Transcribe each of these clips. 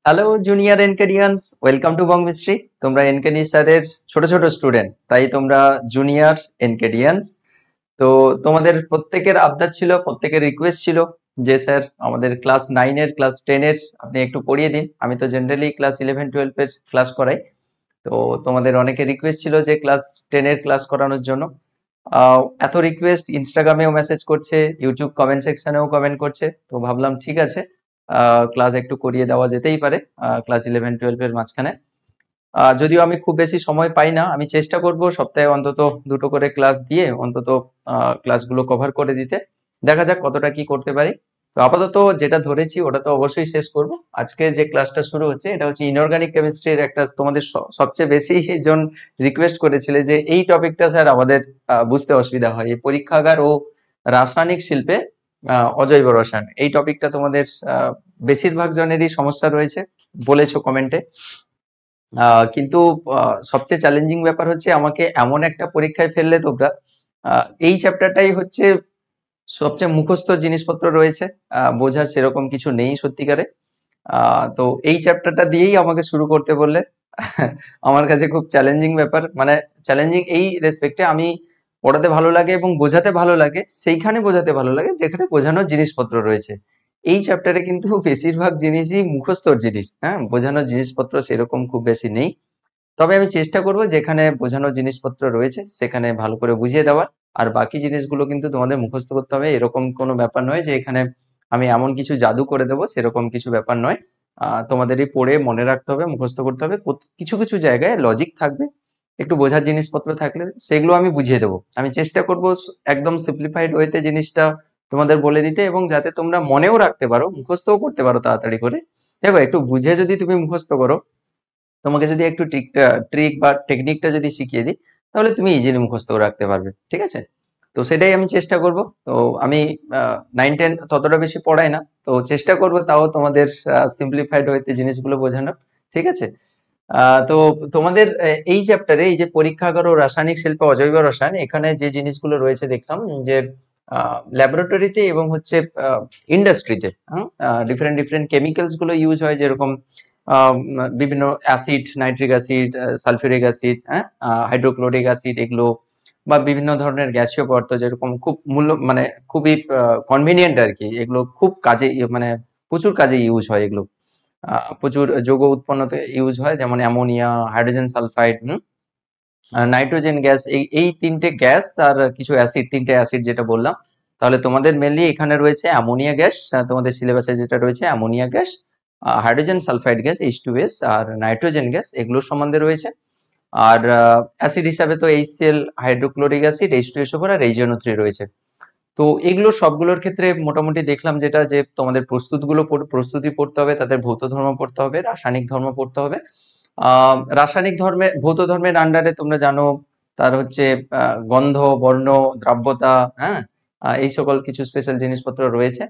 Hello junior NKDians, welcome to Bong mystery. তোমরা NKD স্যারের ছোট ছোট স্টুডেন্ট, তাই তোমরা জুনিয়র এনকেডিয়ান্স। তো তোমাদের প্রত্যেকের আবদার ছিল, প্রত্যেকের রিকোয়েস্ট ছিল যে স্যার আমাদের ক্লাস 9-এর ক্লাস 10-এর আপনি একটু পড়িয়ে দিন। আমি তো জেনারেলি ক্লাস 11-12-এর ক্লাস করাই। তো তোমাদের অনেকে রিকোয়েস্ট ছিল যে ক্লাস 10-এর ক্লাস করানোর জন্য। এত রিকোয়েস্ট ইনস্টাগ্রামেও মেসেজ করছে, ইউটিউব কমেন্ট সেকশনেও কমেন্ট করছে। তো ভাবলাম ঠিক আছে, ক্লাস একটু করিয়ে দেওয়া যেতেই পারে ক্লাস 11-12-এর মাঝখানে। যদিও আমি খুব বেশি সময় পাই না, আমি চেষ্টা করব সপ্তাহে অন্তত দুটো করে ক্লাস দিয়ে অন্তত ক্লাসগুলো কভার করে দিতে। দেখা যাক কতটা কি করতে পারি। তো আপাতত যেটা ধরেছি ওটা তো অবশ্যই শেষ করব। আজকে যে ক্লাসটা শুরু হচ্ছে এটা হচ্ছে ইনঅর্গানিক কেমিস্ট্রির একটা, তোমাদের সবচেয়ে বেশি জন রিকোয়েস্ট করেছিলে যে এই টপিকটা স্যার আমাদের বুঝতে অসুবিধা হয়, এই পরীক্ষাগার ও রাসায়নিক শিল্পে অজৈব রসায়ন, এই টপিকটা তোমাদের বেশিরভাগ জনেরই সমস্যা রয়েছে বলেছো কমেন্টে। কিন্তু সবচেয়ে চ্যালেঞ্জিং ব্যাপার হচ্ছে আমাকে এমন একটা পরীক্ষায় ফেললে তোমরা, এই চ্যাপ্টারটাই হচ্ছে সবচেয়ে মুখস্থ জিনিসপত্র রয়েছে, বোঝার সেরকম কিছু নেই সত্যিকারে। তো এই চ্যাপ্টারটা দিয়েই আমাকে শুরু করতে বললে আমার কাছে খুব চ্যালেঞ্জিং ব্যাপার। মানে চ্যালেঞ্জিং এই রেসপেক্টে, আমি পড়াতে ভালো লাগে এবং বোঝাতে ভালো লাগে, সেইখানে বোঝাতে ভালো লাগে যেখানে বোঝানোর জিনিসপত্র রয়েছে। এই চ্যাপ্টারে কিন্তু বেশিরভাগ জিনিসই মুখস্থর জিনিস, হ্যাঁ, বোঝানোর জিনিসপত্র সেরকম খুব বেশি নেই। তবে আমি চেষ্টা করব যেখানে বোঝানোর জিনিসপত্র রয়েছে সেখানে ভালো করে বুঝিয়ে দেওয়ার। আর বাকি জিনিসগুলো কিন্তু তোমাদের মুখস্থ করতে হবে, এরকম কোনো ব্যাপার নয় যে এখানে আমি এমন কিছু জাদু করে দেবো, সেরকম কিছু ব্যাপার নয়। তোমাদেরই পড়ে মনে রাখতে হবে, মুখস্থ করতে হবে। কিছু কিছু জায়গায় লজিক থাকবে, একটু বোঝার জিনিসপত্র থাকলে সেগুলো আমি বুঝিয়ে দেবো। আমি চেষ্টা করব একদম সিম্পলিফাইড ওয়েতে জিনিসটা তোমাদের বলে দিতে, এবং যাতে তোমরা মনেও রাখতে পারো, মুখস্থও করতে পারো তাড়াতাড়ি করে। দেখো, একটু বুঝে যদি তুমি মুখস্থ করো, তোমাকে যদি একটু ট্রিক বা টেকনিকটা যদি শিখিয়ে দিই, তাহলে তুমি ইজিলি মুখস্থ করে রাখতে পারবে। ঠিক আছে? তো সেটাই আমি চেষ্টা করব। তো আমি 9-10 ততটা বেশি পড়াই না, তো চেষ্টা করব তাও তোমাদের সিম্পলিফাইড ওয়েতে জিনিসগুলো বোঝানোর। ঠিক আছে? তো তোমাদের এই চ্যাপ্টারে, এই যে পরীক্ষাগার ও রাসায়নিক শিল্প অজৈব রসায়ন, এখানে যে জিনিসগুলো রয়েছে দেখলাম যে ল্যাবরেটরিতে এবং হচ্ছে ইন্ডাস্ট্রিতে ডিফারেন্ট ডিফারেন্ট কেমিক্যালস গুলো ইউজ হয়, যেরকম বিভিন্ন acid, nitric acid, sulphuric acid, হ্যাঁ, হাইড্রোক্লোরিক অ্যাসিড, এগুলো বা বিভিন্ন ধরনের গ্যাসীয় পদার্থ, যেরকম খুব মানে খুবই কনভিনিয়েন্ট আর কি, এগুলো খুব কাজে মানে প্রচুর কাজে ইউজ হয় এগুলো। প্রচুর যৌগ উৎপন্নতে ইউজ হয়, যেমন ammonia, hydrogen sulphide, nitrogen gas, এই তিনটে গ্যাস আর কিছু অ্যাসিড, তিনটে অ্যাসিড যেটা বললাম। তাহলে তোমাদের মেনলি এখানে রয়েছে অ্যামোনিয়া গ্যাস, তোমাদের সিলেবাসে যেটা রয়েছে ammonia gas, hydrogen sulphide gas H2S, আর নাইট্রোজেন গ্যাস, এগুলোর সম্বন্ধে রয়েছে। আর অ্যাসিড হিসাবে তো HCl, হাইড্রোক্লোরিক অ্যাসিড, H2SO4 আর HNO3 রয়েছে। তো এগুলো সবগুলোর ক্ষেত্রে মোটামুটি দেখলাম যেটা, যে তোমাদের প্রস্তুতি পড়তে হবে, তাদের ভৌত ধর্ম পড়তে হবে, রাসায়নিক ধর্ম পড়তে হবে। রাসায়নিক ধর্মে, ভৌত ধর্মের আন্ডারে তোমরা জানো তার হচ্ছে গন্ধ, বর্ণ, দ্রাব্যতা, হ্যাঁ, এই সকল কিছু স্পেশাল জিনিসপত্র রয়েছে।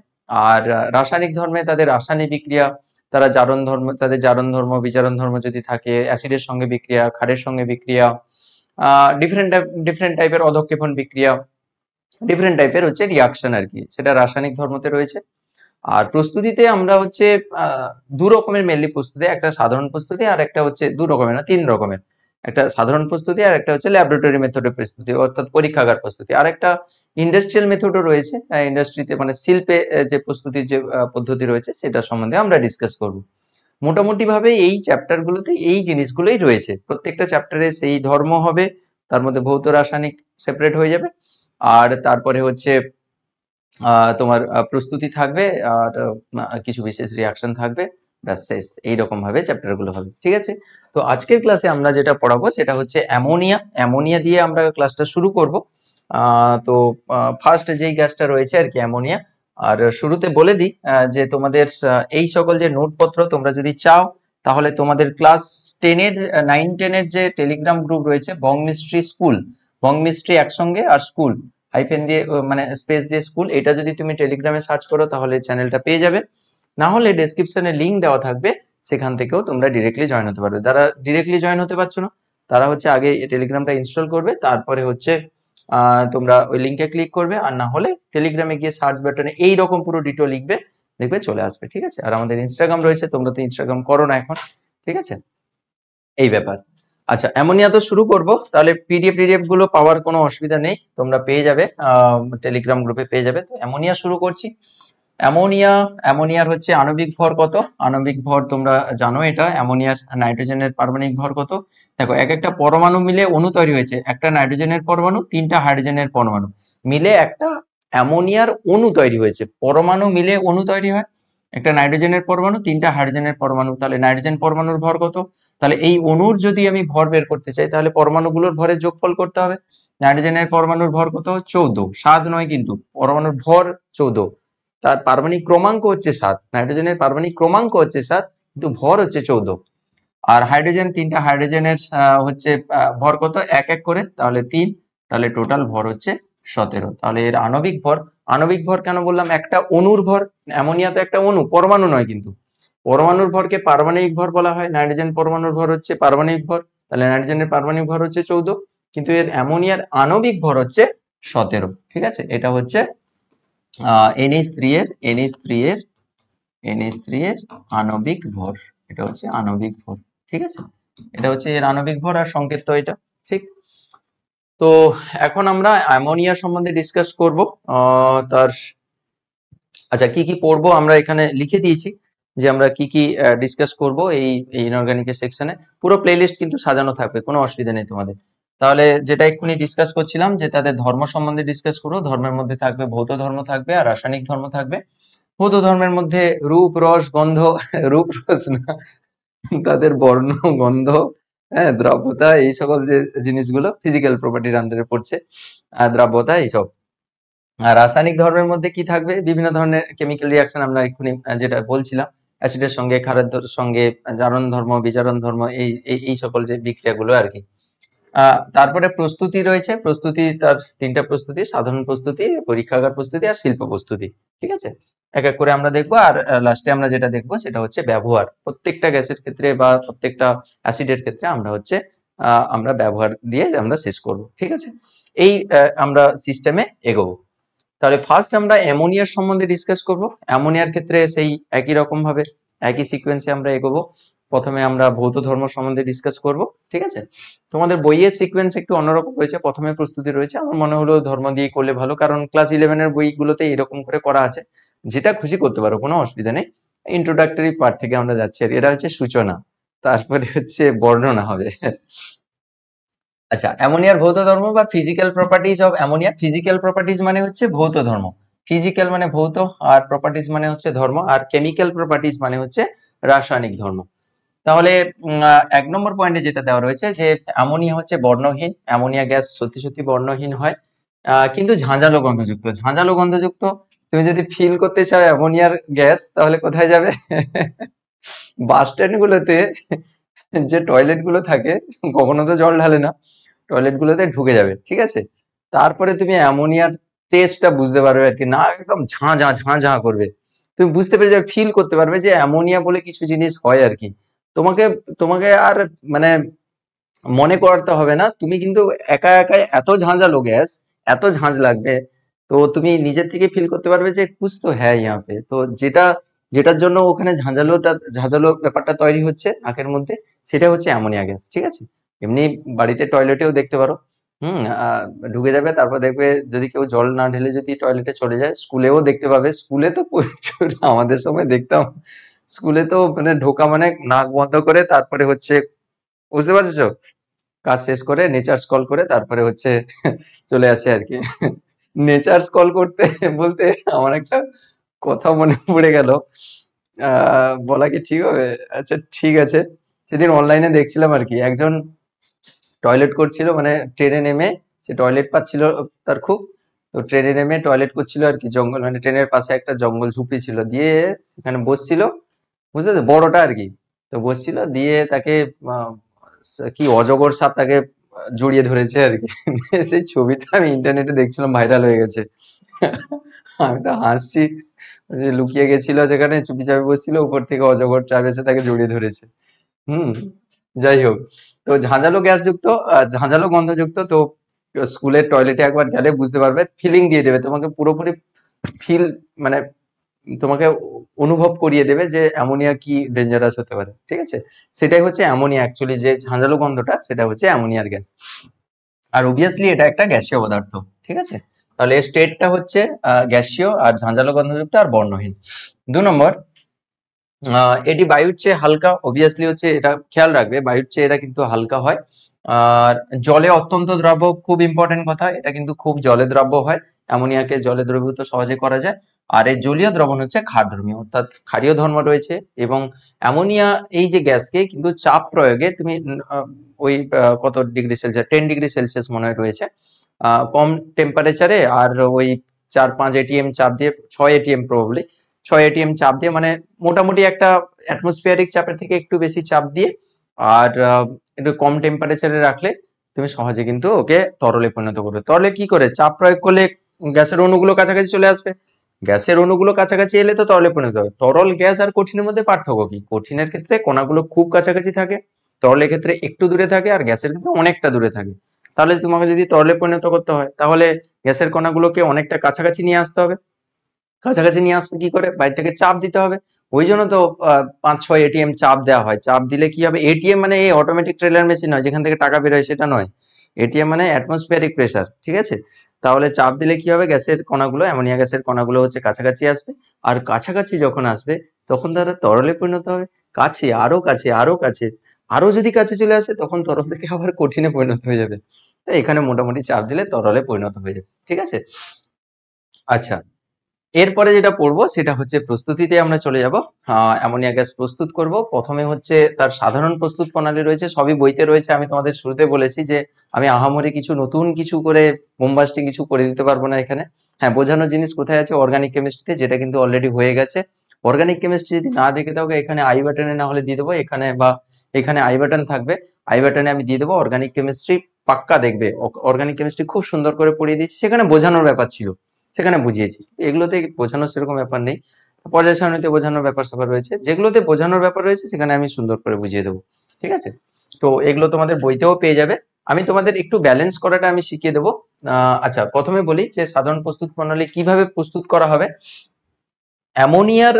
আর রাসায়নিক ধর্মে তাদের রাসায়নিক বিক্রিয়া, তারা জারণ ধর্ম, তাদের জারণ ধর্ম, বিজারণ ধর্ম যদি থাকে, অ্যাসিডের সঙ্গে বিক্রিয়া, ক্ষারের সঙ্গে বিক্রিয়া, ডিফারেন্ট ডিফারেন্ট টাইপের অধঃক্ষেপণ বিক্রিয়া, ডিফারেন্ট টাইপের হচ্ছে রিয়াকশন আর কি, সেটা রাসায়নিক ধর্মতে রয়েছে। আর প্রস্তুতিতে আমরা হচ্ছে দু রকমের মেনলি প্রস্তুতি, একটা সাধারণ প্রস্তুতি আর একটা হচ্ছে, দু রকমের না, তিন রকমের। একটা সাধারণ প্রস্তুতি, আর একটা হচ্ছে ল্যাবরেটরি মেথডের প্রস্তুতি অর্থাৎ পরীক্ষাগার প্রস্তুতি, আর একটা ইন্ডাস্ট্রিয়াল মেথডও রয়েছে, ইন্ডাস্ট্রিতে মানে শিল্পে যে প্রস্তুতির যে পদ্ধতি রয়েছে সেটা সম্বন্ধে আমরা ডিসকাস করব। মোটামুটি ভাবে এই চ্যাপ্টার গুলোতে এই জিনিসগুলোই রয়েছে, প্রত্যেকটা চ্যাপ্টারে সেই ধর্ম হবে, তার মধ্যে ভৌত রাসায়নিক সেপারেট হয়ে যাবে, আর তারপরে হচ্ছে তোমার প্রস্তুতি থাকবে, আর কিছু বিশেষ রিয়াকশন থাকবে, ব্যাস শেষ। এইরকম ভাবে চ্যাপ্টার গুলো হবে। ঠিক আছে? তো আজকের ক্লাসে আমরা যেটা পড়াবো সেটা হচ্ছে অ্যামোনিয়া। অ্যামোনিয়া দিয়ে আমরা ক্লাসটা শুরু করব। তো ফার্স্ট যেই গ্যাসটা রয়েছে আর কি, অ্যামোনিয়া। আর শুরুতে বলে দিই যে তোমাদের এই সকল যে নোটপত্র তোমরা যদি চাও, তাহলে তোমাদের ক্লাস 10-এর, 9-10-এর যে টেলিগ্রাম গ্রুপ রয়েছে, বং মিস্ট্রি স্কুল, বং মিস্ট্রি একসঙ্গে আর স্কুল হাইফেন দিয়ে, মানে স্পেস দিয়ে স্কুল, এটা যদি তুমি টেলিগ্রামে সার্চ করো তাহলে চ্যানেলটা পেয়ে যাবে। না হলে ডেসক্রিপশনে লিংক দেওয়া থাকবে, সেখান থেকেও তোমরা ডিরেক্টলি জয়েন হতে পারবে। যারা ডিরেক্টলি জয়েন হতে পারছো না, তারা হচ্ছে আগে টেলিগ্রামটা ইনস্টল করবে, তারপরে হচ্ছে তোমরা ওই লিংকে ক্লিক করবে, আর না হলে টেলিগ্রামে গিয়ে সার্চ বাটনে এইরকম পুরো ডিটো লিখবে, দেখবে চলে আসবে, ঠিক আছে। আর আমাদের ইনস্টাগ্রাম রয়েছে, তোমরা তো ইনস্টাগ্রাম করো না এখন, ঠিক আছে, এই ব্যাপার। আচ্ছা, অ্যামোনিয়া তো শুরু করব, তাহলে পিডিএফ গুলো পাওয়ার কোনো অসুবিধা নেই, তোমরা পেয়ে যাবে, টেলিগ্রাম গ্রুপে পেয়ে যাবে। তো অ্যামোনিয়া শুরু করছি। অ্যামোনিয়ার হচ্ছে আণবিক ভর কত? আণবিক ভর তোমরা জানো, এটা অ্যামোনিয়ার নাইট্রোজেনের পারমাণবিক ভর কত। দেখো, এক একটা পরমাণু মিলে অণু তৈরি হয়েছে, একটা নাইট্রোজেনের পরমাণু, তিনটা হাইড্রোজেনের পরমাণু মিলে একটা অ্যামোনিয়ার অণু তৈরি হয়েছে। পরমাণু মিলে অণু তৈরি হয়, একটা নাইট্রোজেনের পরমাণু, তিনটা হাইড্রোজেনের পরমাণু, তাহলে নাইট্রোজেন পরমাণুর ভর কত? তাহলে এই অণুর যদি আমি ভর বের করতে চাই, তাহলে পরমাণুগুলোর ভরের যোগফল করতে হবে। নাইট্রোজেনের পরমাণুর ভর কত? 14, 7 নয় কিন্তু, পরমাণুর ভর 14, তার পারমাণবিক ক্রমাঙ্ক হচ্ছে 7, নাইট্রোজেনের পারমাণবিক ক্রমাঙ্ক হচ্ছে 7, কিন্তু ভর হচ্ছে 14। আর হাইড্রোজেন, তিনটা হাইড্রোজেনের হচ্ছে ভর কত? এক এক করে, তাহলে 3, তাহলে টোটাল ভর হচ্ছে 17। তাহলে এর আণবিক ভর, আণবিক ভর কেন বললাম? একটা অণুর ভর, অ্যামোনিয়া তো একটা অণু, পরমাণু নয় কিন্তু। পরমাণুর ভরকে পারমাণবিক ভর বলা হয়, নাইট্রোজেন পরমাণুর ভর হচ্ছে পারমাণবিক ভর, তাহলে নাইট্রোজেনের পারমাণবিক ভর হচ্ছে 14, কিন্তু এর অ্যামোনিয়ার আণবিক ভর হচ্ছে 17, ঠিক আছে। এটা হচ্ছে NH3 এর আণবিক ভর, এটা হচ্ছে আণবিক ভর, ঠিক আছে। এটা হচ্ছে এর আণবিক ভর আর সংকেত তো এটা, ঠিক। তো এখন আমরা অ্যামোনিয়া সম্বন্ধে ডিসকাস করব। তার আচ্ছা, কি কি পড়বো আমরা এখানে লিখে দিয়েছি, যে আমরা কি কি ডিসকাস করব এই ইনঅর্গানিকের সেকশনে। পুরো প্লেলিস্ট কিন্তু সাজানো থাকবে, কোনো অসুবিধা নেই তোমাদের। তাহলে যেটা এক্ষুনি ডিসকাস করছিলাম, যে তাদের ধর্ম সম্বন্ধে ডিসকাস করবো। ধর্মের মধ্যে থাকবে ভৌত ধর্ম থাকবে আর রাসায়নিক ধর্ম থাকবে। ভৌত ধর্মের মধ্যে রূপ, রস, গন্ধ, রূপ, রস না, তাদের বর্ণ, গন্ধ, হ্যাঁ, দ্রব্যতা, এই সকল যে জিনিসগুলো ফিজিক্যাল প্রপার্টির আন্ডারে পড়ছে, দ্রব্যতা, এইসব। আর রাসায়নিক ধর্মের মধ্যে কি থাকবে? বিভিন্ন ধরনের কেমিক্যাল রিয়াকশন, আমরা এক্ষুনি যেটা বলছিলাম, অ্যাসিডের সঙ্গে, ক্ষারের সঙ্গে, জারণ ধর্ম, বিজারণ ধর্ম, এই সকল যে বিক্রিয়াগুলো আর কি। তারপরে প্রস্তুতি রয়েছে, প্রস্তুতি তার তিনটা প্রস্তুতি: সাধারণ প্রস্তুতি, পরীক্ষাগার প্রস্তুতি আর শিল্প প্রস্তুতি, ঠিক আছে। এক এক করে আমরা দেখবো, আর লাস্টে আমরা যেটা দেখবো সেটা হচ্ছে ব্যবহার। প্রত্যেকটা গ্যাসের ক্ষেত্রে বা প্রত্যেকটা অ্যাসিডের ক্ষেত্রে আমরা হচ্ছে আমরা ব্যবহার দিয়ে আমরা শেষ করব, ঠিক আছে। এই আমরা সিস্টেমে এগোবো। তাহলে ফার্স্ট আমরা অ্যামোনিয়ার সম্বন্ধে ডিসকাস করব। অ্যামোনিয়ার ক্ষেত্রে সেই একই রকম ভাবে একই সিকোয়েন্সে আমরা এগোবো। প্রথমে আমরা ভৌত ধর্ম সম্বন্ধে ডিসকাস করব, ঠিক আছে। তোমাদের বইয়ের সিকোয়েন্স একটু অন্যরকম রয়েছে, প্রথমে প্রস্তুতি রয়েছে। আমার মনে হলো ধর্ম দিয়ে করলে ভালো, কারণ ক্লাস 11-এর বইগুলোতে এরকম করে করা আছে। যেটা খুশি করতে পারো, কোনো অসুবিধা নেই। ইন্ট্রোডাক্টরি পার্ট থেকে আমরা যাচ্ছি, আর এটা হচ্ছে সূচনা, তারপরে হচ্ছে বর্ণনা হবে। আচ্ছা, অ্যামোনিয়ার ভৌত ধর্ম বা physical properties of ammonia. Physical properties মানে হচ্ছে ভৌত ধর্ম, ফিজিক্যাল মানে ভৌত, আর প্রপার্টিজ মানে হচ্ছে ধর্ম, আর কেমিক্যাল প্রপার্টিজ মানে হচ্ছে রাসায়নিক ধর্ম। তাহলে 1 নম্বর পয়েন্টে যেটা দেওয়া রয়েছে, যে অ্যামোনিয়া হচ্ছে বর্ণহীন। অ্যামোনিয়া গ্যাস সত্যি সত্যি বর্ণহীন হয়, কিন্তু ঝাঁঝালো গন্ধযুক্ত। ঝাঁঝালো গন্ধযুক্ত, তুমি যদি ফিল করতে চাও অ্যামোনিয়ার গ্যাস, তাহলে কোথায় যাবে? বাস স্ট্যান্ড গুলোতে যে টয়লেট গুলো থাকে, কখনো তো জল ঢালে না, টয়লেট গুলোতে ঢুকে যাবে, ঠিক আছে। তারপরে তুমি অ্যামোনিয়ার টেস্টটা বুঝতে পারবে আর কি, না একদম ঝাঁ ঝাঁ করবে, তুমি বুঝতে পেরে যাবে, ফিল করতে পারবে যে অ্যামোনিয়া বলে কিছু জিনিস হয় আর কি। তোমাকে তোমাকে আর মানে মনে করাতে হবে না, তুমি কিন্তু একা একাই এত ঝাঁঝালো গ্যাস, এত ঝাঁঝ লাগবে, তো তুমি নিজের থেকে ফিল করতে পারবে যে কুছ তো হ্যাঁ ইহা পে। তো যেটার জন্য ওখানে ঝাঁঝালো ব্যাপারটা তৈরি হচ্ছে নাকের মধ্যে, সেটা হচ্ছে অ্যামোনিয়া গ্যাস, ঠিক আছে। এমনি বাড়িতে টয়লেটেও দেখতে পারো, হুম, ঢুকে যাবে, তারপর দেখবে যদি কেউ জল না ঢেলে যদি টয়লেটে চলে যায়। স্কুলেও দেখতে পাবে, স্কুলে তো প্রচুর, আমাদের সময় দেখতাম, স্কুলে তো মানে ঢোকা মানে নাক বন্ধ করে, তারপরে হচ্ছে, বুঝতে পারছো, কাজ শেষ করে নেচার্স কল করে তারপরে হচ্ছে চলে আসে আর কি। নেচার্স কল করতে বলতে আমার একটা কথা মনে পড়ে গেল, বলা কি ঠিক হবে? আচ্ছা, ঠিক আছে। সেদিন অনলাইনে দেখছিলাম আর কি, একজন টয়লেট করছিল, মানে ট্রেনে নেমে সে টয়লেট পাচ্ছিল তার খুব, তো ট্রেনে নেমে টয়লেট করছিল আর কি, জঙ্গল, মানে ট্রেনের পাশে একটা জঙ্গল ঝুপড়ি ছিল, দিয়ে সেখানে বসছিল, বুঝতে পারছো, বড়টা আর কি। তো বসছিল, দিয়ে তাকে কি অজগর সাপ তাকে জড়িয়ে ধরেছে আর কি। সেই ছবিটা আমি ইন্টারনেটে দেখছিলাম, ভাইরাল হয়ে গেছে। আমি তো হাসছি, যে লুকিয়ে গেছিল সেখানে, চুপি চাপে বসছিল, উপর থেকে অজগর চাপ এসে তাকে জড়িয়ে ধরেছে। হুম, যাই হোক। তো ঝাঁঝালো গ্যাস যুক্ত, ঝাঁঝালো গন্ধযুক্ত, তো স্কুলের টয়লেটে একবার গেলে বুঝতে পারবে, ফিলিং দিয়ে দেবে তোমাকে পুরোপুরি, ফিল মানে তোমাকে অনুভব করিয়ে দেবে যে অ্যামোনিয়া কি ডেঞ্জারাস হতে পারে, ঠিক আছে। সেটাই হচ্ছে অ্যামোনিয়া, অ্যাকচুয়ালি যে ঝাঁঝালো গন্ধটা সেটা হচ্ছে অ্যামোনিয়ার গ্যাস। আর অবভিয়াসলি এটা একটা গ্যাসীয় পদার্থ, ঠিক আছে। তাহলে এর স্টেটটা হচ্ছে গ্যাসীয় আর ঝাঁঝালো গন্ধযুক্ত আর বর্ণহীন। 2 নম্বর, এটি বায়ুর চেয়ে হালকা। অবভিয়াসলি হচ্ছে এটা খেয়াল রাখবে, বায়ুর চেয়ে এটা কিন্তু হালকা হয়। আর জলে অত্যন্ত দ্রব্য, খুব ইম্পর্টেন্ট কথা, এটা কিন্তু খুব জলে দ্রব্য হয়। অ্যামোনিয়াকে জলে দ্রবীভূত সহজে করা যায়। আর এই জলীয় দ্রবণ হচ্ছে ক্ষারধর্মী, অর্থাৎ ক্ষারীয় ধর্ম রয়েছে। এবং অ্যামোনিয়া এই যে গ্যাসকে কিন্তু চাপ প্রয়োগে তুমি ওই কত ডিগ্রি সেলসিয়াস, 10 ডিগ্রি সেলসিয়াস মনে হয় রয়েছে কম টেম্পারেচারে, আর ওই 4-5 এটিএম চাপ দিয়ে, 6 এটিএম প্রবাবলি, 6 এটিএম চাপ দিয়ে, মানে মোটামুটি একটা অ্যাটমসফিয়ারিক চাপের থেকে একটু বেশি চাপ দিয়ে আর একটু কম টেম্পারেচারে রাখলে তুমি সহজে কিন্তু ওকে তরলে পরিণত করবে। তরলে কি করে? চাপ প্রয়োগ করলে গ্যাসের অণুগুলো কাছাকাছি চলে আসবে। গ্যাসের অণুগুলো কাছাকাছি এলে তো তরলে পরিণত হবে। তরল গ্যাস আর কঠিনের মধ্যে পার্থক্য কি? কঠিনের ক্ষেত্রে কণাগুলো খুব কাছাকাছি থাকে, তরলের ক্ষেত্রে একটু দূরে থাকে, আর গ্যাসের ক্ষেত্রে অনেকটা দূরে থাকে। তাহলে তোমাকে যদি তরলে পরিণত করতে হয় তাহলে গ্যাসের কণাগুলোকে অনেকটা কাছাকাছি নিয়ে আসতে হবে। কাছাকাছি নিয়ে আসবে কি করে? বাইরে থেকে চাপ দিতে হবে। ওই জন্য তো 5-6 এটিএম চাপ দেওয়া হয়। চাপ দিলে কি হবে? এটিএম মানে এই অটোমেটিক ট্রেলার মেশিন নয় যেখান থেকে টাকা বের হয়, সেটা নয়। এটিএম মানে অ্যাটমসফিয়ারিক প্রেসার, ঠিক আছে। তাহলে চাপ দিলে কি হবে? গ্যাসের কণাগুলো, অ্যামোনিয়া গ্যাসের কণাগুলো হচ্ছে কাছাকাছি আসবে। আর কাছাকাছি যখন আসবে তখন তারা তরলে পরিণত হবে। কাছে, আরো কাছে, আরো কাছে, আরো যদি কাছে চলে আসে তখন তরল থেকে আবার কঠিনে পরিণত হয়ে যাবে। তো এখানে মোটামুটি চাপ দিলে তরলে পরিণত হয়ে যাবে, ঠিক আছে। আচ্ছা, এরপরে যেটা পড়বো সেটা হচ্ছে প্রস্তুতিতে আমরা চলে যাব। অ্যামোনিয়া গ্যাস প্রস্তুত করব। প্রথমে হচ্ছে তার সাধারণ প্রস্তুত প্রণালী রয়েছে, সবই বইতে রয়েছে। আমি তোমাদের শুরুতে বলেছি যে আমি আহামরি কিছু নতুন কিছু করে বোমবাস্টিং কিছু করে দিতে পারবো না এখানে। হ্যাঁ, বোঝানোর জিনিস কোথায় আছে? অর্গানিক কেমিস্ট্রিতে, যেটা কিন্তু অলরেডি হয়ে গেছে। অর্গানিক কেমিস্ট্রি যদি না দেখে থাকো এখানে আই বাটনে না হলে দিয়ে দেবো, এখানে বা এখানে আই বাটন থাকবে, আই বাটনে আমি দিয়ে দেবো। অর্গানিক কেমিস্ট্রি পাক্কা দেখবে, অর্গানিক কেমিস্ট্রি খুব সুন্দর করে পড়িয়ে দিয়েছি। সেখানে বোঝানোর ব্যাপার ছিল, সেখানে বুঝিয়েছি। এগুলোতে বোঝানোর সেরকম ব্যাপার নেই। পর্যায় সারণীতে বোঝানোর ব্যাপার স্যাপার রয়েছে, যেগুলোতে বোঝানোর ব্যাপার রয়েছে সেখানে আমি সুন্দর করে বুঝিয়ে দেবো, ঠিক আছে। তো এগুলো তোমাদের বইতেও পেয়ে যাবে। আমি তোমাদের একটু ব্যালেন্স করাটা আমি শিখিয়ে দেবো। আচ্ছা, প্রথমে বলি যে সাধারণ প্রস্তুত প্রণালী কিভাবে প্রস্তুত করা হবে। অ্যামোনিয়ার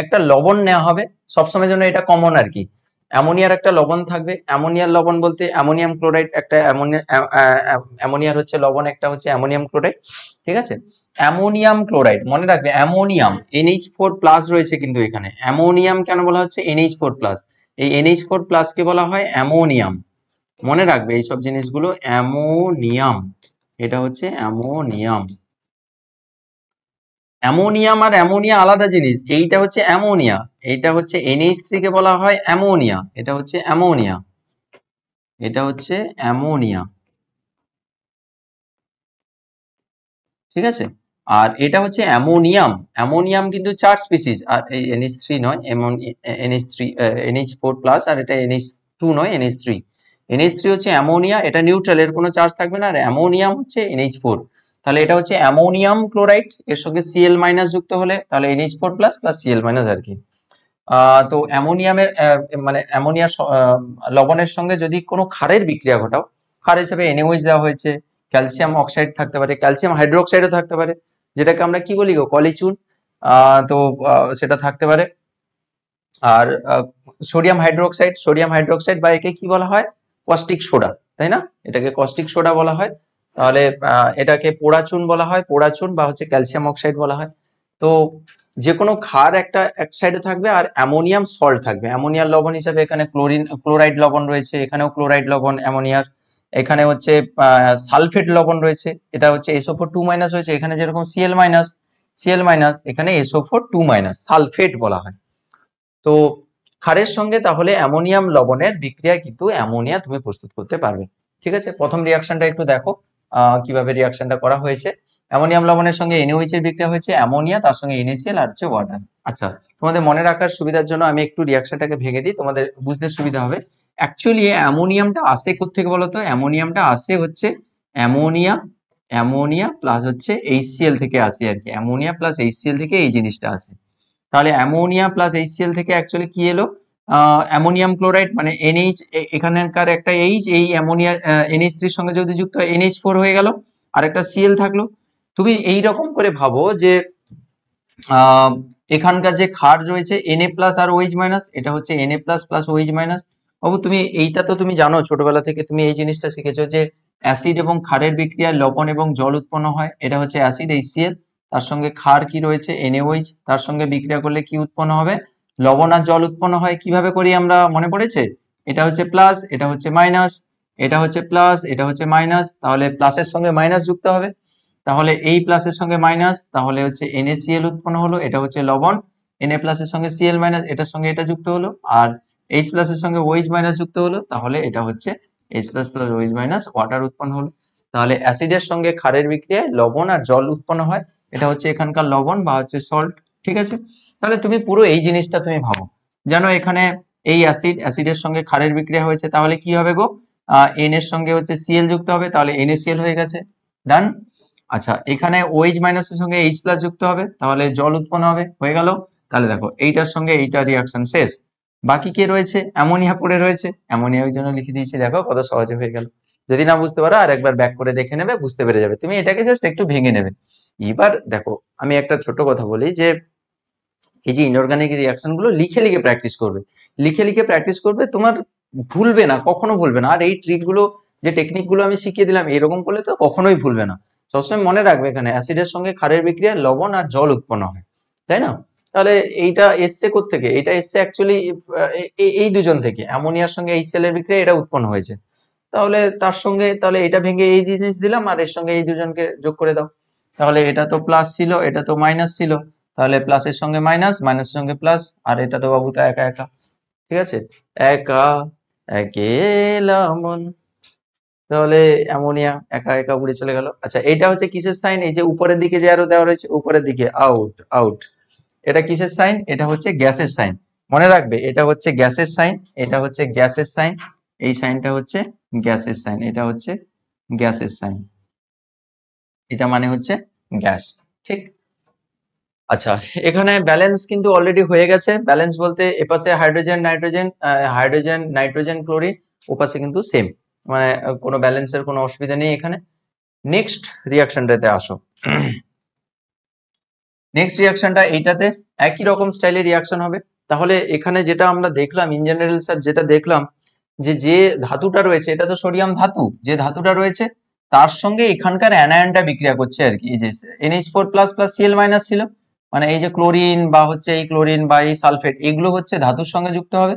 একটা লবণ নেওয়া হবে, সবসময় জন্য এটা কমন আর কি। অ্যামোনিয়ার একটা লবণ থাকবে। অ্যামোনিয়ার লবণ বলতে অ্যামোনিয়াম ক্লোরাইড একটা, অ্যামোনিয়ার হচ্ছে লবণ, একটা হচ্ছে অ্যামোনিয়াম ক্লোরাইড, ঠিক আছে। অ্যামোনিয়াম ক্লোরাইড মনে রাখবে, অ্যামোনিয়াম NH4+ রয়েছে কিন্তু এখানে। অ্যামোনিয়াম কেন বলা হচ্ছে NH4+? এই NH4+ কে বলা হয় অ্যামোনিয়াম। মনে রাখবে এইসব জিনিসগুলো, অ্যামোনিয়াম, এটা হচ্ছে অ্যামোনিয়াম। অ্যামোনিয়াম আর অ্যামোনিয়া আলাদা জিনিস। এইটা হচ্ছে অ্যামোনিয়া, এইটা হচ্ছে NH3 কে বলা হয় অ্যামোনিয়া, এটা হচ্ছে অ্যামোনিয়া, এটা হচ্ছে অ্যামোনিয়া, ঠিক আছে। আর এটা হচ্ছে অ্যামোনিয়াম। অ্যামোনিয়াম কিন্তু 4 স্পিসিস, আর এই NH3 নয়, এমন NH3 NH4+, আর এটা NH2 নয়, NH3। NH3 হচ্ছে অ্যামোনিয়া, এটা নিউট্রাল, এর কোনো চার্জ থাকবে না। আর অ্যামোনিয়াম হচ্ছে NH4। তাহলে এটা হচ্ছে অ্যামোনিয়াম ক্লোরাইড, এর সঙ্গে Cl- যুক্ত হলে তাহলে NH4+ Cl- আর কি। তো অ্যামোনিয়ামের মানে অ্যামোনিয়া লবণের সঙ্গে যদি কোনো ক্ষারের বিক্রিয়া ঘটাও, ক্ষার হিসেবে NaOH দেওয়া হয়েছে, ক্যালসিয়াম অক্সাইড থাকতে পারে, ক্যালসিয়াম হাইড্রোক্সাইডও থাকতে পারে, যেটাকে আমরা কি বলি গো, কলিচুন। তো সেটা থাকতে পারে। আর সোডিয়াম হাইড্রোক্সাইড, সোডিয়াম হাইড্রোক্সাইড বা একে কি বলা হয়? কস্টিক সোডা, তাই না? এটাকে কস্টিক সোডা বলা হয়। তাহলে এটাকে পোড়াচুন বলা হয়, পোড়াচুন বা হচ্ছে ক্যালসিয়াম অক্সাইড বলা হয়। তো যে কোনো ক্ষার একটা এক সাইডে থাকবে আর অ্যামোনিয়াম সল্ট থাকবে। অ্যামোনিয়ার লবণ হিসেবে এখানে ক্লোরাইড লবণ রয়েছে, এখানেও ক্লোরাইড লবণ অ্যামোনিয়ার। এখানে হচ্ছে সালফেট লবণ রয়েছে, এটা হচ্ছে SO4 2- হয়েছে। এখানে যেরকম Cl-, এখানে SO4 2- সালফেট বলা হয়। তো ক্ষারের সঙ্গে তাহলে অ্যামোনিয়াম লবণের বিক্রিয়ায় কিন্তু অ্যামোনিয়া তুমি প্রস্তুত করতে পারবে, ঠিক আছে। প্রথম রিয়াকশনটা একটু দেখো কিভাবে রিয়াকশনটা করা হয়েছে। অ্যামোনিয়াম লবণের সঙ্গে NaOH এর বিক্রিয়া হয়েছে, অ্যামোনিয়া, তার সঙ্গে NaCl আর হচ্ছে ওয়াটার। আচ্ছা, তোমাদের মনে রাখার সুবিধার জন্য আমি একটু রিয়াকশনটাকে ভেঙে দিই, তোমাদের বুঝতে সুবিধা হবে। অ্যাকচুয়ালি অ্যামোনিয়ামটা আসে কোত্থেকে বলো তো? অ্যামোনিয়ামটা আসে হচ্ছে অ্যামোনিয়া, অ্যামোনিয়া প্লাস হচ্ছে HCl থেকে আসে আর কি। অ্যামোনিয়া প্লাস HCl থেকে এই জিনিসটা আসে। তাহলে অ্যামোনিয়া প্লাস HCl থেকে অ্যাকচুয়ালি কি এলো? অ্যামোনিয়াম ক্লোরাইড মানে NH, এখানকার একটা H, এই অ্যামোনিয়ার NH3 সঙ্গে যদি যুক্ত হয় NH4 হয়ে গেল, আর একটা Cl থাকলো। তুমি এই রকম করে ভাবো যে আহ এখানকার যে ক্ষার রয়েছে Na প্লাস আর OH মাইনাস, এটা হচ্ছে Na plus plus OH minus. বাবু তুমি এইটা তো তুমি জানো, ছোটবেলা থেকে তুমি এই জিনিসটা শিখেছো যে অ্যাসিড এবং ক্ষারের বিক্রিয়ায় লবণ এবং জল উৎপন্ন হয়। এটা হচ্ছে অ্যাসিড HCl, তার সঙ্গে ক্ষার কি রয়েছে NaOH, তার সঙ্গে বিক্রিয়া করলে কি উৎপন্ন হবে, লবণ আর জল উৎপন্ন হয়। কিভাবে করি আমরা মনে পড়েছে? এটা হচ্ছে প্লাস, এটা হচ্ছে মাইনাস, এটা হচ্ছে প্লাস, এটা হচ্ছে মাইনাস, তাহলে প্লাসের সঙ্গে মাইনাস যুক্ত হবে, তাহলে এই প্লাসের সঙ্গে মাইনাস, তাহলে হচ্ছে NaCl উৎপন্ন হলো, এটা হচ্ছে লবণ। Na প্লাসের সঙ্গে Cl মাইনাস, এটার সঙ্গে এটা যুক্ত হলো, আর H প্লাসের সঙ্গে OH মাইনাস যুক্ত হলো, তাহলে এটা হচ্ছে H plus plus OH minus water উৎপন্ন হলো। তাহলে অ্যাসিডের সঙ্গে ক্ষারের বিক্রিয়ায় লবণ আর জল উৎপন্ন হয়, এটা হচ্ছে এখানকার লবণ বা হচ্ছে সল্ট। ঠিক আছে, তাহলে তুমি পুরো এই জিনিসটা তুমি ভাবো, জানো এখানে এই অ্যাসিডের সঙ্গে ক্ষারের বিক্রিয়া হয়েছে, তাহলে কি হবে গো, N এর সঙ্গে হচ্ছে Cl যুক্ত হবে, তাহলে NaCl হয়ে গেছে। ডান। আচ্ছা, এখানে OH মাইনাসের সঙ্গে H প্লাস যুক্ত হবে, তাহলে জল উৎপন্ন হবে, হয়ে গেল। তাহলে দেখো এইটার সঙ্গে এইটা রিয়াকশন শেষ। বাকি কে রয়েছে? অ্যামোনিয়া পড়ে রয়েছে, অ্যামোনিয়া ওই জন্য লিখে দিয়েছি, দেখো কত সহজে হয়ে গেল। যদি না বুঝতে পারো আর একবার ব্যাক করে দেখে নেবে, বুঝতে পেরে যাবে। তুমি এটাকে জাস্ট একটু ভেঙে নেবে। এবার দেখো আমি একটা ছোট কথা বলি, যে এই যে ইনঅর্গানিক রিয়াকশন গুলো লিখে লিখে প্র্যাকটিস করবে, লিখে লিখে প্র্যাকটিস করবে, তোমার ভুলবে না, কখনো ভুলবে না। আর এই ট্রিক গুলো, যে টেকনিক গুলো আমি শিখিয়ে দিলাম, এরকম করলে তো কখনোই ভুলবে না। সবসময় মনে রাখবে এখানে অ্যাসিডের সঙ্গে ক্ষারের বিক্রিয়ায় লবণ আর জল উৎপন্ন হয়, তাই না? তাহলে এইটা এসছে কোত্থেকে? এটা এসছে অ্যাকচুয়ালি এই দুজন থেকে, অ্যামোনিয়ার সঙ্গে HCl এর বিক্রিয়া এটা উৎপন্ন হয়েছে। তাহলে তার সঙ্গে তাহলে এটা ভেঙে এই জিনিস দিলাম, আর এর সঙ্গে এই দুজনকে যোগ করে দাও। তাহলে এটা তো প্লাস ছিল, এটা তো মাইনাস ছিল, তাহলে প্লাসের সঙ্গে মাইনাস, মাইনাসের সঙ্গে প্লাস, আর এটা তো বাবু তো একা একা। ঠিক আছে, একা একেলা মন, তাহলে অ্যামোনিয়া একা একা উড়ে চলে গেল। আচ্ছা, এটা হচ্ছে কিসের সাইন? এই যে উপরের দিকে যে আরো দেওয়া রয়েছে, উপরের দিকে আউট আউট, এটা কিসের সাইন? এটা হচ্ছে গ্যাসের সাইন। মনে রাখবে এটা হচ্ছে গ্যাসের সাইন, এটা হচ্ছে গ্যাসের সাইন, এই সাইনটা হচ্ছে গ্যাসের সাইন, এটা হচ্ছে গ্যাসের সাইন, এটা মানে হচ্ছে গ্যাস। ঠিক। আচ্ছা, এখানে ব্যালেন্স কিন্তু অলরেডি হয়ে গেছে। ব্যালেন্স বলতে এপাশে hydrogen nitrogen, hydrogen nitrogen chlorine, ওপাশে কিন্তু সেম, মানে কোনো ব্যালেন্সের কোনো অসুবিধা নেই এখানে। নেক্সট রিয়াকশনটাতে আসো। নেক্সট রিয়াকশনটা এইটাতে একই রকম স্টাইলের রিয়াকশন হবে। তাহলে এখানে যেটা আমরা দেখলাম, ইন জেনারেল স্যার যেটা দেখলাম, যে যে ধাতুটা রয়েছে, এটা তো সোডিয়াম ধাতু, যে ধাতুটা রয়েছে তার সঙ্গে এখানকার অ্যানায়নটা বিক্রিয়া করছে আর কি। এই যে NH4 plus plus Cl minus ছিল, মানে এই যে ক্লোরিন বা হচ্ছে এই ক্লোরিন বা এই সালফেট, এগুলো হচ্ছে ধাতুর সঙ্গে যুক্ত হবে।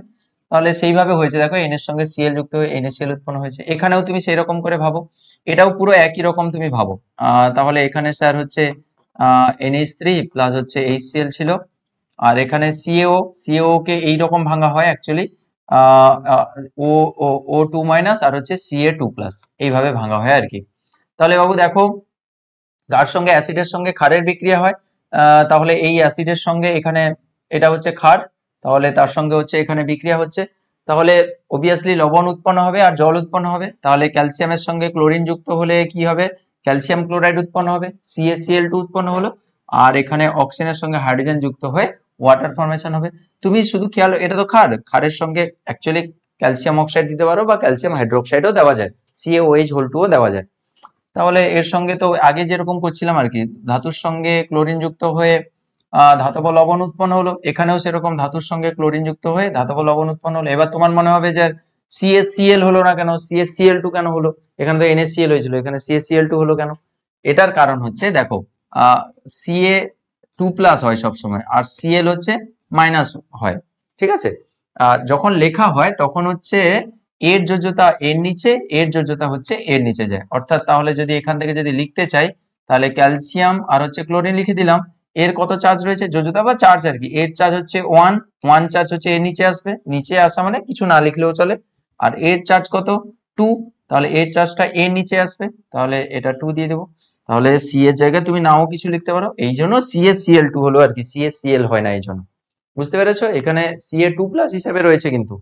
তাহলে সেইভাবে হয়েছে, দেখো N এর সঙ্গে Cl যুক্ত হয়ে NaCl উৎপন্ন হয়েছে। এখানেও তুমি সেই রকম করে ভাবো, এটাও পুরো একই রকম তুমি ভাবো। তাহলে এখানে স্যার হচ্ছে NH3 প্লাস হচ্ছে HCl ছিল, আর এখানে CaO কে এইরকম ভাঙা হয় অ্যাকচুয়ালি, ও O2 মাইনাস আর হচ্ছে Ca2 প্লাস, এইভাবে ভাঙা হয় আর কি। তাহলে বাবু দেখো, যার সঙ্গে অ্যাসিডের সঙ্গে ক্ষারের বিক্রিয়া হয়, তাহলে এই অ্যাসিডের সঙ্গে এখানে এটা হচ্ছে ক্ষার, তাহলে তার সঙ্গে হচ্ছে এখানে বিক্রিয়া হচ্ছে, তাহলে অবভিয়াসলি লবণ উৎপন্ন হবে আর জল উৎপন্ন হবে। তাহলে ক্যালসিয়ামের সঙ্গে ক্লোরিন যুক্ত হলে কি হবে? ক্যালসিয়াম ক্লোরাইড উৎপন্ন হবে, CaCl2 উৎপন্ন হলো, আর এখানে অক্সিজেনের সঙ্গে হাইড্রোজেন যুক্ত হয়ে ওয়াটার ফর্মেশন হবে। তুমি শুধু খেয়াল, এটা তো ক্ষার, ক্ষারের সঙ্গে অ্যাকচুয়ালি ক্যালসিয়াম অক্সাইড দিতে পারো বা ক্যালসিয়াম হাইড্রোক্সাইডও দেওয়া যায়, CaOH2 ও দেওয়া যায়। তাহলে এর সঙ্গে তো আগে যেরকম করছিলাম আর কি, ধাতুর সঙ্গে ক্লোরিন যুক্ত হয়ে ধাতব লবণ উৎপন্ন হলো, এখানেও সেরকম ধাতুর সঙ্গে ক্লোরিন যুক্ত হয়ে ধাতব লবণ উৎপন্ন হলো। এবার তোমার মনে হবে যে CaCl হলো না কেন, CaCl2 কেন হলো? এখানে তো NaCl হয়েছিল, এখানে CaCl2 হলো কেন? এটার কারণ হচ্ছে দেখো, Ca2 প্লাস হয় সবসময়, আর Cl হচ্ছে মাইনাস হয়। ঠিক আছে, যখন লেখা হয় তখন হচ্ছে এর যোজ্যতা এর নিচে, এর যোজ্যতা হচ্ছে এর নিচে যায়। অর্থাৎ তাহলে যদি এখান থেকে যদি লিখতে চাই, তাহলে ক্যালসিয়াম আর হচ্ছে ক্লোরিন লিখে দিলাম, এর কত চার্জ রয়েছে, যোজ্যতা বা চার্জ আর কি, এর চার্জ হচ্ছে 1 চার্জ হচ্ছে এর নিচে আসবে, নিচে আসা মানে কিছু না লিখলেও চলে। আর এর চার্জ কত? 2, তাহলে এর চার্জটা এর নিচে আসবে, তাহলে এটা 2 দিয়ে দেবো। তাহলে সি এর জায়গায় তুমি নাও কিছু লিখতে পারো, এই জন্য CaCl2 হলো আর কি, CaCl হয় না এই জন্য। বুঝতে পেরেছো? এখানে Ca2 প্লাস হিসেবে রয়েছে কিন্তু,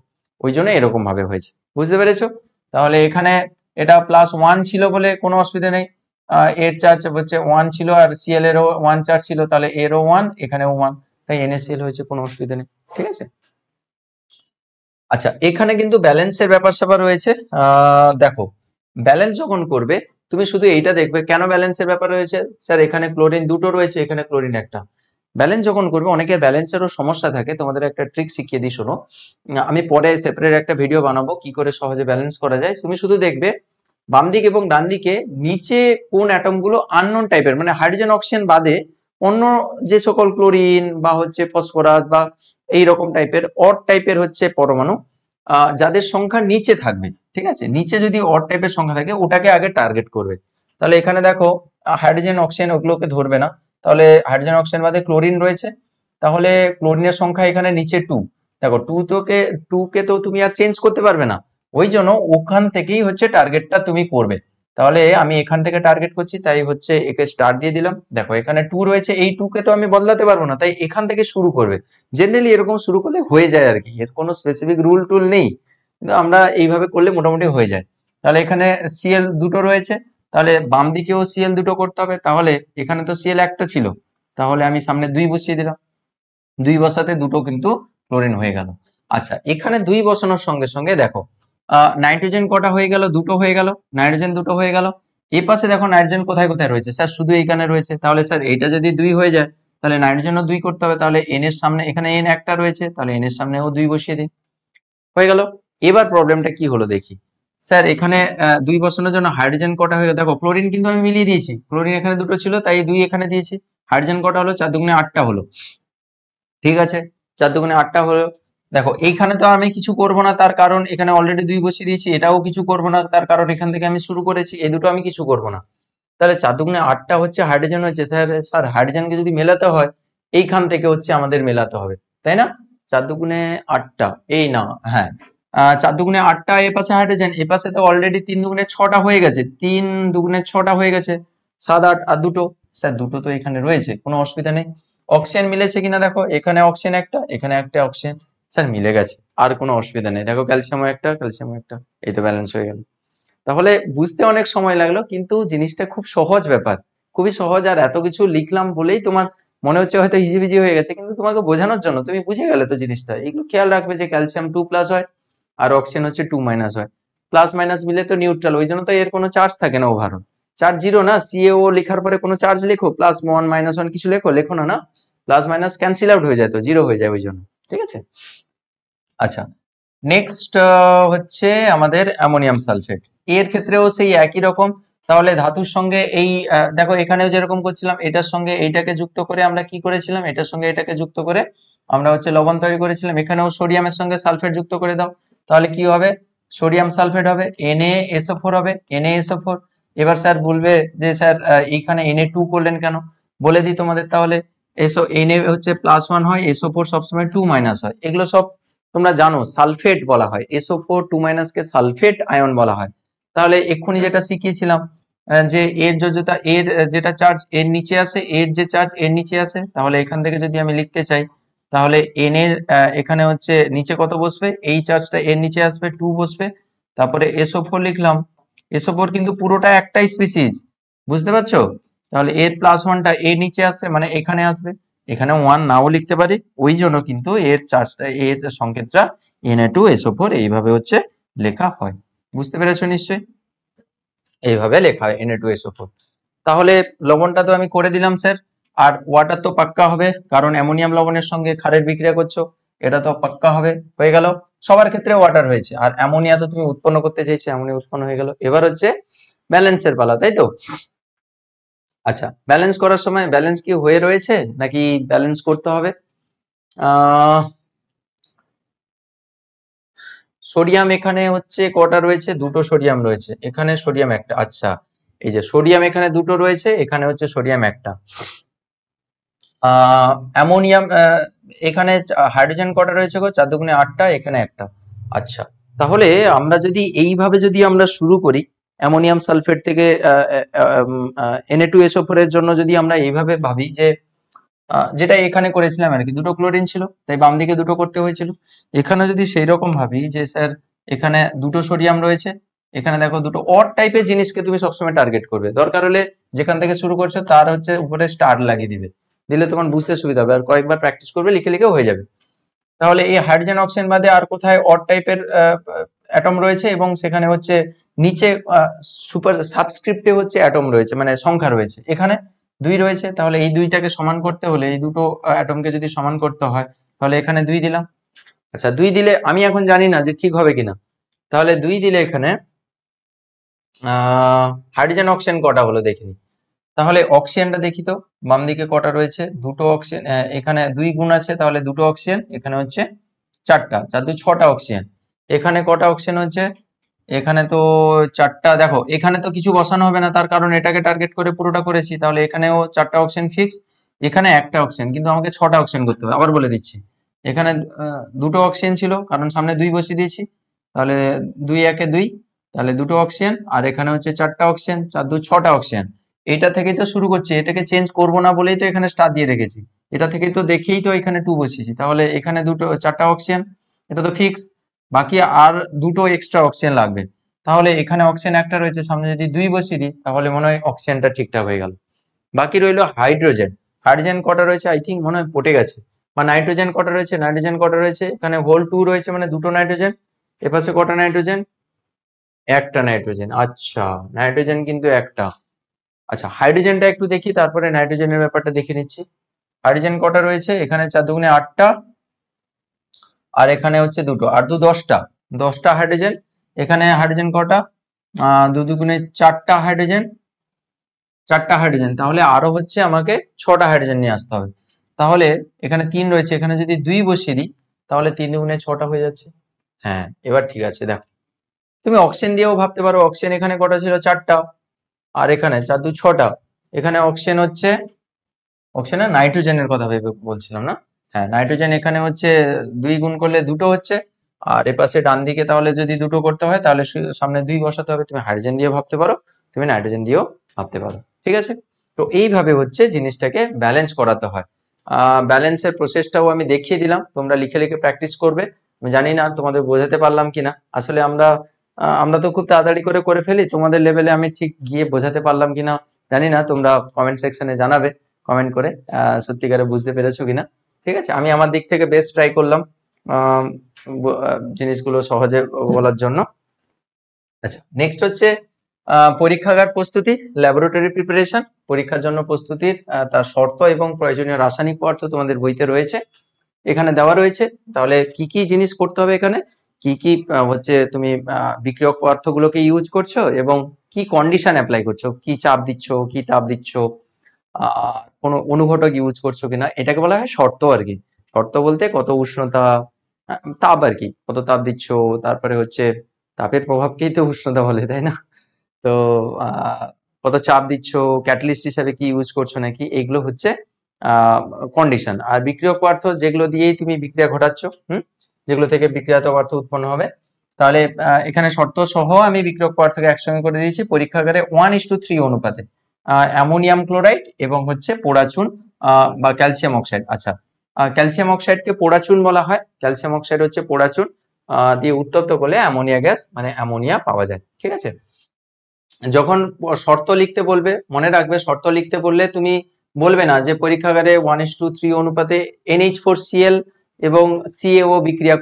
ওই জন্য এরকম ভাবে হয়েছে। বুঝতে পেরেছো? তাহলে এখানে এটা +1 ছিল বলে কোনো অসুবিধা নেই, এর চার্জ হচ্ছে 1 ছিল আর Cl এরও 1 চার্জ ছিল, তাহলে এরও 1 এখানেও 1, তাই NaCl হয়েছে, কোনো অসুবিধা নেই। ঠিক আছে। আচ্ছা, এখানে কিন্তু ব্যালেন্সের ব্যাপার স্যাপার রয়েছে। দেখো, ব্যালেন্স যখন করবে তুমি শুধু এইটা দেখবে, কেন ব্যালেন্সের ব্যাপার রয়েছে? স্যার এখানে ক্লোরিন দুটো রয়েছে, এখানে ক্লোরিন একটা, ব্যালেন্স যখন করবে, অনেকের ব্যালেন্সেরও সমস্যা থাকে, তোমাদের একটা ট্রিক শিখিয়ে দিই শোনো। আমি পরে সেপারেট একটা ভিডিও বানাবো কি করে সহজে ব্যালেন্স করা যায়। তুমি শুধু দেখবে বাম দিক এবং ডান দিকে নিচে কোন অ্যাটম গুলো আননোন টাইপের, মানে হাইড্রোজেন অক্সিজেন বাদে অন্য যে সকল ক্লোরিন বা হচ্ছে ফসফরাস বা এইরকম টাইপের অড টাইপের হচ্ছে পরমাণু, যাদের সংখ্যা নিচে থাকবে, ঠিক আছে, নিচে যদি অড টাইপের সংখ্যা থাকে ওটাকে আগে টার্গেট করবে। তাহলে এখানে দেখো হাইড্রোজেন অক্সিজেন ওগুলোকে ধরবে না, তাহলে হাইড্রোজেন অক্সিজেন বাদে ক্লোরিন রয়েছে, তাহলে ক্লোরিনের সংখ্যা এখানে নিচে 2। দেখো 2 কে তো তুমি আর চেঞ্জ করতে পারবে না, ওই জন্য ওখান থেকেই হচ্ছে টার্গেটটা তুমি করবে। তাহলে আমি এখান থেকে টার্গেট করছি, তাই হচ্ছে একে স্টার দিয়ে দিলাম। দেখো এখানে 2 রয়েছে, এই 2 কে তো আমি বদলাতে পারবো না, তাই এখান থেকে শুরু করবে। জেনারেলি এরকম শুরু করলে হয়ে যায় আর কি, এর কোনো স্পেসিফিক রুল টুল নেই, কিন্তু আমরা এইভাবে করলে মোটামুটি হয়ে যায়। তাহলে এখানে সিএল দুটো রয়েছে, তাহলে বাম দিকেও সিএল দুটো করতে হবে। তাহলে এখানে তো সিএল একটা ছিল, তাহলে আমি সামনে 2 বসিয়ে দিলাম। 2 বসাতে দুটো কিন্তু ক্লোরিন হয়ে গেল। আচ্ছা, এখানে 2 বসানোর সঙ্গে সঙ্গে দেখো নাইট্রোজেন কটা হয়ে গেল, দুটো হয়ে গেল, নাইট্রোজেন দুটো হয়ে গেল। এই পাশে দেখো নাইট্রোজেন কোথায় কোথায় রয়েছে স্যার, শুধু এইখানে রয়েছে। তাহলে স্যার এইটা যদি 2 হয়ে যায়, তাহলে নাইট্রোজেনও 2 করতে হবে। তাহলে এন এর সামনে, এখানে এন একটা রয়েছে, তাহলে এন এর সামনেও 2 বসিয়ে দিই, হয়ে গেল। এবার প্রবলেমটা কি হলো দেখি। স্যার এখানে 2 বসানোর জন্য হাইড্রোজেন কটা হয়ে গেল, দেখো ক্লোরিন কিন্তু আমি মিলিয়ে দিয়েছি, ক্লোরিন এখানে দুটো ছিল তাই 2 এখানে দিয়েছি। হাইড্রোজেন কটা হলো, 4 দুগুণে 8টা হলো, ঠিক আছে, 4 দুগুণে 8টা হলো। দেখো এইখানে তো আমি কিছু করব না, তার কারণ এখানে অলরেডি 2 বসিয়ে দিয়েছি, এটাও কিছু করব না, তার কারণ এখান থেকে আমি শুরু করেছি, এই দুটো আমি কিছু করব না। তাহলে 4 দুগুণে 8টা হচ্ছে হাইড্রোজেন হচ্ছে, তাহলে স্যার হাইড্রোজেনকে যদি মেলাতে হয় এইখান থেকে হচ্ছে আমাদের মেলাতে হবে, তাই না? 4 দুগুণে 8টা, এই না, হ্যাঁ, 4 দুগুণে 8টা এ পাশে হাইড্রোজেন, এ পাশে তো অলরেডি 3 দুগুণে 6টা হয়ে গেছে, 3 দুগুণে 6টা হয়ে গেছে, 7 8 আর দুটো। স্যার দুটো তো এখানে রয়েছে, কোনো অসুবিধা নেই। অক্সিজেন মিলেছে কিনা দেখো, এখানে অক্সিজেন একটা, এখানে একটা অক্সিজেন, স্যার মিলে গেছে, আর কোনো অসুবিধা নেই। দেখো ক্যালসিয়াম একটা, ক্যালসিয়াম একটা, এই তো ব্যালেন্স হয়ে গেল। তাহলে বুঝতে অনেক সময় লাগলো, কিন্তু জিনিসটা খুব সহজ ব্যাপার, খুবই সহজ। আর এত কিছু লিখলাম বলেই তোমার মনে হচ্ছে হয়তো হিজিবিজি হয়ে গেছে, কিন্তু তোমাকে বোঝানোর জন্য, তুমি বুঝে গেলে তো জিনিসটা। এগুলো খেয়াল রাখবে যে ক্যালসিয়াম 2+ হয় আর অক্সিজেন হচ্ছে 2- হয়, প্লাস মাইনাস মিলে তো নিউট্রাল, ওই জন্য তো এর কোনো চার্জ থাকে না, ওভারঅল চার্জ জিরো না। সিএও লেখার পরে কোনো চার্জ লেখো, +1 -1 কিছু লেখো, লেখো না, না, প্লাস মাইনাস ক্যান্সেল আউট হয়ে যায়, তো জিরো হয়ে যায় ওই জন্য, ঠিক আছে। আচ্ছা, নেক্সট হচ্ছে আমাদের অ্যামোনিয়াম সালফেট। এর ক্ষেত্রেও সেই একই রকম। তাহলে ধাতুর সঙ্গে এই দেখো এখানেও যেরকম করছিলাম, এটার সঙ্গে এইটাকে যুক্ত করে আমরা কি করেছিলাম, এটার সঙ্গে এটাকে যুক্ত করে আমরা হচ্ছে লবণ তৈরি করেছিলাম। এখানেও সোডিয়ামের সঙ্গে সালফেট যুক্ত করে দাও, তাহলে কি হবে, সোডিয়াম সালফেট হবে, NaSO4 হবে, NaSO4। এবার স্যার বলবে যে স্যার এইখানে Na2 করলেন কেন, বলে দিই তোমাদের তাহলে। Na হচ্ছে +1 হয়, SO4 সবসময় 2- হয়, এগুলো সব তোমরা জানো, সালফেট বলা হয়, SO4 2- কে সালফেট আয়ন বলা হয়। তাহলে এক্ষুনি যেটা শিখিয়েছিলাম, যে এর যোজ্যতা, এর যেটা চার্জ এর নিচে আসে, এর যে চার্জ এর নিচে আসে, তাহলে এখান থেকে যদি আমি লিখতে চাই, তাহলে এন এর এখানে হচ্ছে নিচে কত বসবে, এই চার্জটা এর নিচে আসবে 2 বসবে, তারপরে SO4 লিখলাম। SO4 কিন্তু পুরোটা একটাই স্পিসিস, বুঝতে পারছো? তাহলে এর +1টা এর নিচে আসবে, মানে এখানে আসবে, এখানে 1 নাও লিখতে পারি, ওই জন্য কিন্তু এর চার্জটা, এর সংকেতটা Na2SO4 এইভাবে হচ্ছে লেখা হয়। বুঝতে পেরেছো নিশ্চয়ই? এইভাবে লেখা হয় Na2SO4। তাহলে লবণটা তো আমি করে দিলাম স্যার, আর ওয়াটার তো পাক্কা হবে, কারণ অ্যামোনিয়াম লবণের সঙ্গে ক্ষারের বিক্রিয়া করছো, এটা তো পাক্কা হবে, হয়ে গেল। সবার ক্ষেত্রে ওয়াটার হয়েছে, আর অ্যামোনিয়া তো তুমি উৎপন্ন করতে চাইছো, অ্যামোনিয়া উৎপন্ন হয়ে গেল। এবার হচ্ছে ব্যালেন্সের পালা, তাই তো? আচ্ছা, ব্যালেন্স করার সময় ব্যালেন্স কি হয়ে রয়েছে নাকি ব্যালেন্স করতে হবে? সোডিয়াম এখানে হচ্ছে কটা রয়েছে, দুটো সোডিয়াম রয়েছে, এখানে সোডিয়াম একটা। আচ্ছা, এই যে সোডিয়াম এখানে দুটো রয়েছে, এখানে হচ্ছে সোডিয়াম একটা। অ্যামোনিয়াম এখানে হাইড্রোজেন কটা রয়েছে গো, 4 দুগুণে 8টা, এখানে একটা। আচ্ছা, তাহলে আমরা যদি এইভাবে যদি আমরা শুরু করি, অ্যামোনিয়াম সালফেট থেকে Na2SO4 এর জন্য যদি আমরা এইভাবে ভাবি যে যেটা এখানে করেছিলাম আর কি, দুটো ক্লোরিন ছিল তাই বাম দিকে দুটো করতে হয়েছিল। এখানে যদি সেই রকম ভাবি যে স্যার এখানে দুটো সোডিয়াম রয়েছে, এখানে দেখো দুটো অড টাইপের জিনিসকে তুমি সবসময় টার্গেট করবে, দরকার হলে যেখান থেকে শুরু করছো তার হচ্ছে উপরে স্টার লাগিয়ে দিবে, দিলে তোমার বুঝতে সুবিধা হবে, আর কয়েকবার প্র্যাকটিস করবে, লিখে লিখে হয়ে যাবে। তাহলে এই হাইড্রোজেন অক্সিজেন বাদে আর কোথায় অড টাইপের অ্যাটম রয়েছে, এবং সেখানে হচ্ছে নিচে সুপার সাবস্ক্রিপ্টে হচ্ছে অ্যাটম রয়েছে, মানে সংখ্যা রয়েছে এখানে। 2 রয়েছে, তাহলে এই দুইটাকে সমান করতে হলে এই দুটো অ্যাটমকে যদি সমান করতে হয় তাহলে এখানে 2 দিলাম। আচ্ছা 2 দিলে আমি এখন জানি না যে ঠিক হবে কিনা, তাহলে 2 দিলে এখানে হাইড্রোজেন অক্সিজেন কটা হলো দেখিনি। তাহলে অক্সিজেনটা দেখি তো, বাম দিকে কটা রয়েছে, দুটো অক্সিজেন, এখানে 2 গুণ আছে তাহলে দুটো অক্সিজেন, এখানে হচ্ছে 4টা, 4 2 6টা অক্সিজেন। এখানে কটা অক্সিজেন হচ্ছে, এখানে তো 4টা। দেখো এখানে তো কিছু বসানো হবে না, তার কারণ এটাকে টার্গেট করে পুরোটা করেছি, তাহলে এখানেও 4টা অক্সিজেন ফিক্স, এখানে একটা অক্সিজেন, কিন্তু আমাকে 6টা অক্সিজেন করতে হবে। আবার বলে দিচ্ছি, এখানে দুটো অক্সিজেন ছিল কারণ সামনে 2 বসিয়ে দিয়েছি, তাহলে 2 একে 2, তাহলে দুটো অক্সিজেন, আর এখানে হচ্ছে 4টা অক্সিজেন, 4 2 6টা অক্সিজেন। এটা থেকেই তো শুরু করছি, এটাকে চেঞ্জ করব না বলেই তো এখানে স্টার দিয়ে রেখেছি, এটা থেকেই তো দেখেই তো এখানে 2 বসিয়েছি, তাহলে এখানে 4টা অক্সিজেন, এটা তো ফিক্স। বাকি আর দুটো এক্সট্রা অক্সিজেন লাগবে, তাহলে এখানে অক্সিজেন একটা রয়েছে, সামনে যদি 2 বসিয়ে দিই তাহলে মনে হয় অক্সিজেনটা ঠিকঠাক হয়ে গেল। বাকি রইলো হাইড্রোজেন। হাইড্রোজেন কটা রয়েছে, আই থিঙ্ক মনে হয় পটে গেছে। বা নাইট্রোজেন কটা রয়েছে, নাইট্রোজেন কটা রয়েছে, এখানে হোল 2 রয়েছে, মানে দুটো নাইট্রোজেন। এপাশে কটা নাইট্রোজেন, একটা নাইট্রোজেন। আচ্ছা নাইট্রোজেন কিন্তু একটা। আচ্ছা হাইড্রোজেনটা একটু দেখি, তারপরে নাইট্রোজেনের ব্যাপারটা দেখে নিচ্ছি। হাইড্রোজেন কটা রয়েছে, এখানে 4 দুগুণে 8টা, আর এখানে হচ্ছে দুটো, আর 2 10টা, 10টা হাইড্রোজেন। এখানে হাইড্রোজেন কটা, 2 দুগুণে 4টা হাইড্রোজেন, 4টা হাইড্রোজেন, তাহলে আরো হচ্ছে আমাকে 6টা হাইড্রোজেন নিয়ে আসতে হবে। তাহলে এখানে 3 রয়েছে, এখানে যদি 2 বসিয়ে দিই তাহলে 3 দুগুণে 6টা হয়ে যাচ্ছে। হ্যাঁ এবার ঠিক আছে। দেখো তুমি অক্সিজেন দিয়েও ভাবতে পারো, অক্সিজেন এখানে কটা ছিল, 4টা, আর এখানে 4 2 6টা। এখানে অক্সিজেন হচ্ছে, অক্সিজেন না নাইট্রোজেনের কথা ভেবে বলছিলাম না, হ্যাঁ নাইট্রোজেন এখানে হচ্ছে 2 গুণ করলে দুটো হচ্ছে, আর এপাশে ডান দিকে তাহলে যদি দুটো করতে হয় তাহলে সামনে 2 বসাতে হবে। তুমি হাইড্রোজেন দিয়ে ভাবতে পারো, তুমি নাইট্রোজেন দিয়েও ভাবতে পারো, ঠিক আছে। তো এইভাবে হচ্ছে জিনিসটাকে ব্যালেন্স করাতে হয়। ব্যালেন্সের প্রসেসটাও আমি দেখিয়ে দিলাম, তোমরা লিখে লিখে প্র্যাকটিস করবে। আমি জানি না তোমাদের বোঝাতে পারলাম কিনা, আসলে আমরা তো খুব তাড়াতাড়ি করে করে ফেলি, তোমাদের লেভেলে আমি ঠিক গিয়ে বোঝাতে পারলাম কিনা জানি না, তোমরা কমেন্ট সেকশনে জানাবে কমেন্ট করে সত্যিকারে বুঝতে পেরেছো কিনা। ঠিক আছে, আমি আমার দিক থেকে বেস্ট ট্রাই করলাম জিনিসগুলো সহজে বলার জন্য। আচ্ছা নেক্সট হচ্ছে পরীক্ষাগার প্রস্তুতি, ল্যাবরেটরি প্রিপারেশন। পরীক্ষার জন্য প্রস্তুতির তার শর্ত এবং প্রয়োজনীয় রাসায়নিক পদার্থ তোমাদের বইতে রয়েছে, এখানে দেওয়া রয়েছে। তাহলে কি কি জিনিস করতে হবে, এখানে কি কি হচ্ছে তুমি বিক্রিয়ক পদার্থগুলোকে ইউজ করছো এবং কি কন্ডিশন অ্যাপ্লাই করছো, কি চাপ দিচ্ছ, কি তাপ দিচ্ছ, কোনো অনুঘটক ইউজ করছো কিনা, এটাকে বলা হয় শর্ত আর কি। শর্ত বলতে কত উষ্ণতা, তাপ আর কি, কত তাপ দিচ্ছ, তারপরে হচ্ছে তাপের প্রভাবকেই তো উষ্ণতা বলে, তাই না? তো আহ কত চাপ দিচ্ছ, ক্যাটালিস্ট হিসাবে কি ইউজ করছো নাকি, এগুলো হচ্ছে কন্ডিশন। আর বিক্রিয়ক পদার্থ যেগুলো দিয়েই তুমি বিক্রিয়া ঘটাচ্ছ, যেগুলো থেকে বিক্রিয়াত পদার্থ উৎপন্ন হবে, তাহলে এখানে শর্ত সহ আমি বিক্রিয়ক পদার্থকে একসঙ্গে করে দিয়েছি পরীক্ষাগারে 1:3 অনুপাতে, অ্যামোনিয়াম ক্লোরাইড এবং হচ্ছে পোড়াচুন বা ক্যালসিয়াম অক্সাইড। আচ্ছা ক্যালসিয়াম অক্সাইডকে পোড়াচুন বলা হয়, ক্যালসিয়াম অক্সাইড হচ্ছে পোড়াচুন দিয়ে উত্তপ্ত করলে অ্যামোনিয়া গ্যাস মানে অ্যামোনিয়া পাওয়া যায়, ঠিক আছে। যখন শর্ত লিখতে বলবে মনে রাখবে, শর্ত লিখতে বললে তুমি বলবে না যে পরীক্ষাগারে 1:3 অনুপাতে NH4Cl এবং CaO বিক্রিয়া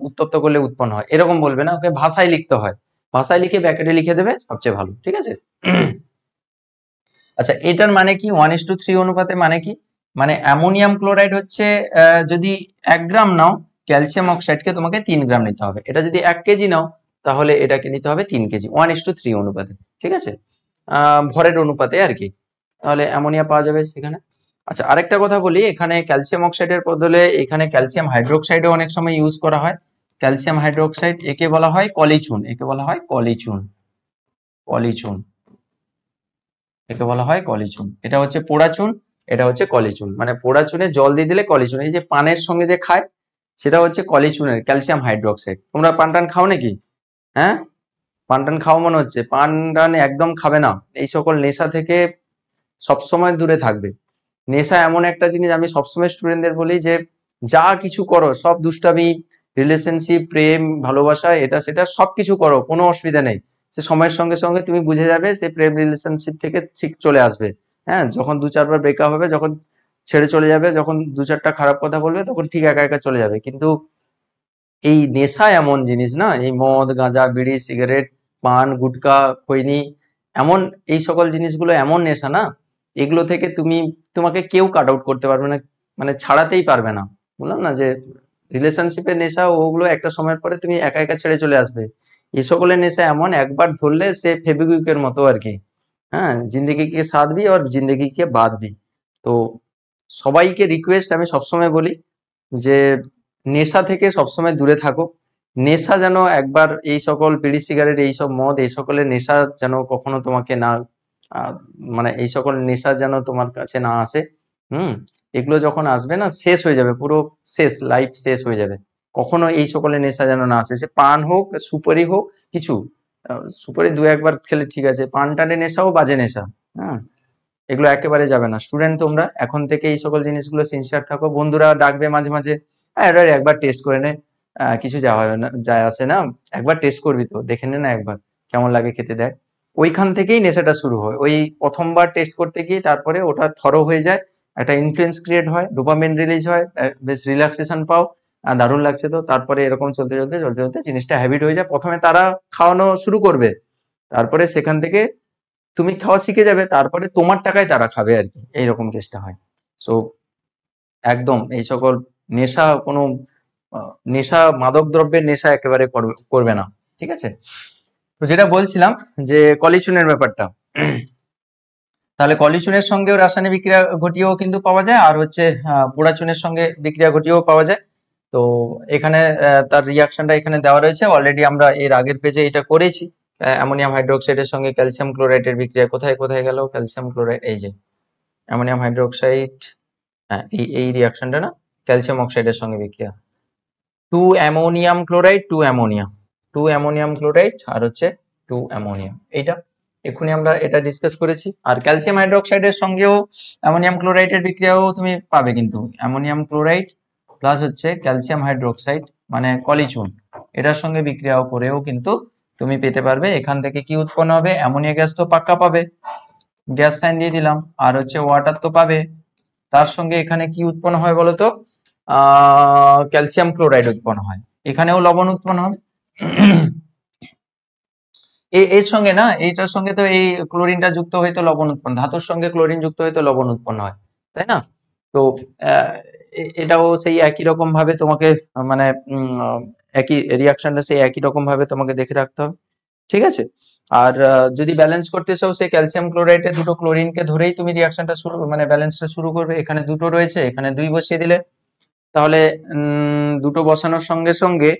উত্তপ্ত করলে উৎপন্ন হয়, এরকম বলবে না, ওকে ভাষায় লিখতে হয়, ভাষায় লিখে ব্যাকেটে লিখে দেবে সবচেয়ে ভালো, ঠিক আছে। আচ্ছা এটার মানে কি 1:3 অনুপাতে মানে কি, মানে অ্যামোনিয়াম ক্লোরাইড হচ্ছে যদি 1 গ্রাম নাও, ক্যালসিয়াম অক্সাইডকে তোমাকে 3 গ্রাম নিতে হবে। এটা যদি 1 কেজি নাও তাহলে এটাকে নিতে হবে 3 কেজি, 1:3 অনুপাতে, ঠিক আছে, ভরের অনুপাতে আর কি, তাহলে অ্যামোনিয়া পাওয়া যাবে সেখানে। আচ্ছা আরেকটা কথা বলি, এখানে ক্যালসিয়াম অক্সাইডের বদলে এখানে ক্যালসিয়াম হাইড্রোক্সাইডও অনেক সময় ইউজ করা হয়। ক্যালসিয়াম হাইড্রোক্সাইড একে বলা হয় কলিচুন, একে বলা হয় কলিচুন, কলিচুন, একে বলা হয় কলিচুন। এটা হচ্ছে পোড়াচুন, এটা হচ্ছে কলিচুন, মানে পোড়াচুনে জল দিয়ে দিলে কলিচুন, এই যে পানের সঙ্গে যে খায় সেটা হচ্ছে কলিচুনের ক্যালসিয়াম হাইড্রোক্সাইড। তোমরা পান টান খাও নাকি? হ্যাঁ পান টান খাও মনে হচ্ছে, পান টান একদম খাবে না, এই সকল নেশা থেকে সবসময় দূরে থাকবে। নেশা এমন একটা জিনিস, আমি সবসময় স্টুডেন্টদের বলি যে যা কিছু করো সব দুষ্টামি, রিলেশনশিপ, প্রেম ভালোবাসা, এটা সেটা সবকিছু করো, কোনো অসুবিধা নেই, সে সময়ের সঙ্গে সঙ্গে তুমি বুঝে যাবে সে প্রেম রিলেশনশিপ থেকে ঠিক চলে আসবে। হ্যাঁ যখন 2-4 বার ব্রেকআপ হবে, যখন ছেড়ে চলে যাবে, যখন 2-4টা খারাপ কথা বলবে, তখন ঠিক একা একা চলে যাবে। কিন্তু এই নেশা এমন জিনিস না, এই মদ গাঁজা বিড়ি সিগারেট পান গুটকা খৈনি, এমন এই সকল জিনিসগুলো এমন নেশা না, এগুলো থেকে তোমাকে কেউ কাট আউট করতে পারবে না, মানে ছাড়াতেই পারবে না। বললাম না যে রিলেশনশিপের নেশা ওগুলো একটা সময়ের পরে তুমি একা একা ছেড়ে চলে আসবে। এই সকলের নেশা এমন, একবার ধরলে সে ফেবিকুইকের মতো আর কি। হ্যাঁ, জিন্দগি কে সাথ ভি আর জিন্দগি কে বাদ ভি। তো সবাইকে রিকোয়েস্ট আমি সবসময় বলি যে নেশা থেকে সবসময় দূরে থাকো। নেশা যেন একবার এই সকল বিড়ি সিগারেট, এই সব মদ, এই সকলের নেশা যেন কখনো তোমাকে না আহ, মানে এই সকল নেশা যেন তোমার কাছে না আসে। হুম। এগুলো যখন আসবে না, শেষ হয়ে যাবে, পুরো শেষ, লাইফ শেষ হয়ে যাবে। কখনো এই সকলের নেশা যেন না আসে, সে পান হোক, সুপারি হোক, কিছু। সুপারি দু একবার খেলে ঠিক আছে, পান টানে নেশাও বাজে নেশা। হ্যাঁ, এগুলো একেবারে যাবে না। স্টুডেন্ট তোমরা এখন থেকে এই সকল জিনিসগুলো সিনসিয়ার থাকো। বন্ধুরা ডাকবে মাঝে মাঝে, হ্যাঁ এটা একবার টেস্ট করে নে, কিছু যা হয় না, যায় আসে না, একবার টেস্ট করবি তো, দেখে নে না একবার কেমন লাগে খেতে, দেখ। ওইখান থেকেই নেশাটা শুরু হয়, ওই প্রথমবার টেস্ট করতে গিয়ে তারপরে ওটা থরো হয়ে যায়, একটা ইনফ্লুয়েন্স ক্রিয়েট হয়, ডোপামিন রিলিজ হয়, বেশ রিল্যাক্সেশন পাও, দারুণ লাগছে, তো তারপরে এরকম চলতে চলতে চলতে চলতে জিনিসটা হ্যাবিট হয়ে যায়। প্রথমে তারা খাওয়ানো শুরু করবে, তারপরে সেখান থেকে তুমি খাওয়া শিখে যাবে, তারপরে তোমার টাকায় তারা খাবে আর কি, এইরকম কেসটা হয়। সো একদম এই সকল নেশা কোনো নেশা, মাদক দ্রব্যের নেশা একেবারে করবে না, ঠিক আছে? তো যেটা বলছিলাম যে কলিচুনের ব্যাপারটা, তাহলে কলিচুনের সঙ্গেও রাসায়নিক বিক্রিয়া ঘটিয়েও কিন্তু পাওয়া যায়, আর হচ্ছে পোড়া চুনের সঙ্গে বিক্রিয়া ঘটিয়েও পাওয়া যায়। তো এখানে তার রিয়াকশনটা এখানে দেওয়া রয়েছে, অলরেডি আমরা এর আগের পেজে এটা করেছি। অ্যামোনিয়াম হাইড্রোক্সাইডের সঙ্গে ক্যালসিয়াম ক্লোরাইডের বিক্রিয়া, কোথায় কোথায় গেল ক্যালসিয়াম ক্লোরাইড, এই যে অ্যামোনিয়াম হাইড্রোক্সাইড, হ্যাঁ এই রিয়াকশনটা না, ক্যালসিয়াম অক্সাইডের সঙ্গে বিক্রিয়া, two ammonium chloride, two ammonia, two ammonium chloride আর হচ্ছে টু অ্যামোনিয়া, এইটা এক্ষুনি আমরা এটা ডিসকাস করেছি। আর ক্যালসিয়াম হাইড্রোক্সাইডের সঙ্গেও অ্যামোনিয়াম ক্লোরাইডের বিক্রিয়াও তুমি পাবে, কিন্তু অ্যামোনিয়াম ক্লোরাইড প্লাস হচ্ছে ক্যালসিয়াম হাইড্রোক্সাইড মানে কলিচুন, এটার সঙ্গে বিক্রিয়াও করেও কিন্তু তুমি পেতে পারবে। এখান থেকে কি উৎপন্ন হবে, অ্যামোনিয়া গ্যাস তো পাক্কা পাবে, গ্যাস সাইন দিয়ে দিলাম, আর হচ্ছে ওয়াটার তো পাবে, তার সঙ্গে এখানে কি উৎপন্ন হয় বলতো, ক্যালসিয়াম ক্লোরাইড উৎপন্ন হয়, এখানেও লবণ উৎপন্ন হবে। এর সঙ্গে না, এইটার সঙ্গে তো এই ক্লোরিনটা যুক্ত হয়তো লবণ উৎপন্ন, ধাতুর সঙ্গে ক্লোরিন যুক্ত হয়তো লবণ উৎপন্ন হয়, তাই না? তো এটাও সেই একই রকম ভাবে তোমাকে মানে একই রিয়াকশনটা সেই একই রকম ভাবে তোমাকে দেখে রাখতে হবে, ঠিক আছে? আর যদি ব্যালেন্স করতে চাও, সেই ক্যালসিয়াম ক্লোরাইডে দুটো ক্লোরিনকে ধরেই তুমি রিয়াকশনটা শুরু, মানে ব্যালেন্সটা শুরু করবে। এখানে দুটো রয়েছে, এখানে দুই বসিয়ে দিলে, তাহলে দুটো বসানোর সঙ্গে সঙ্গে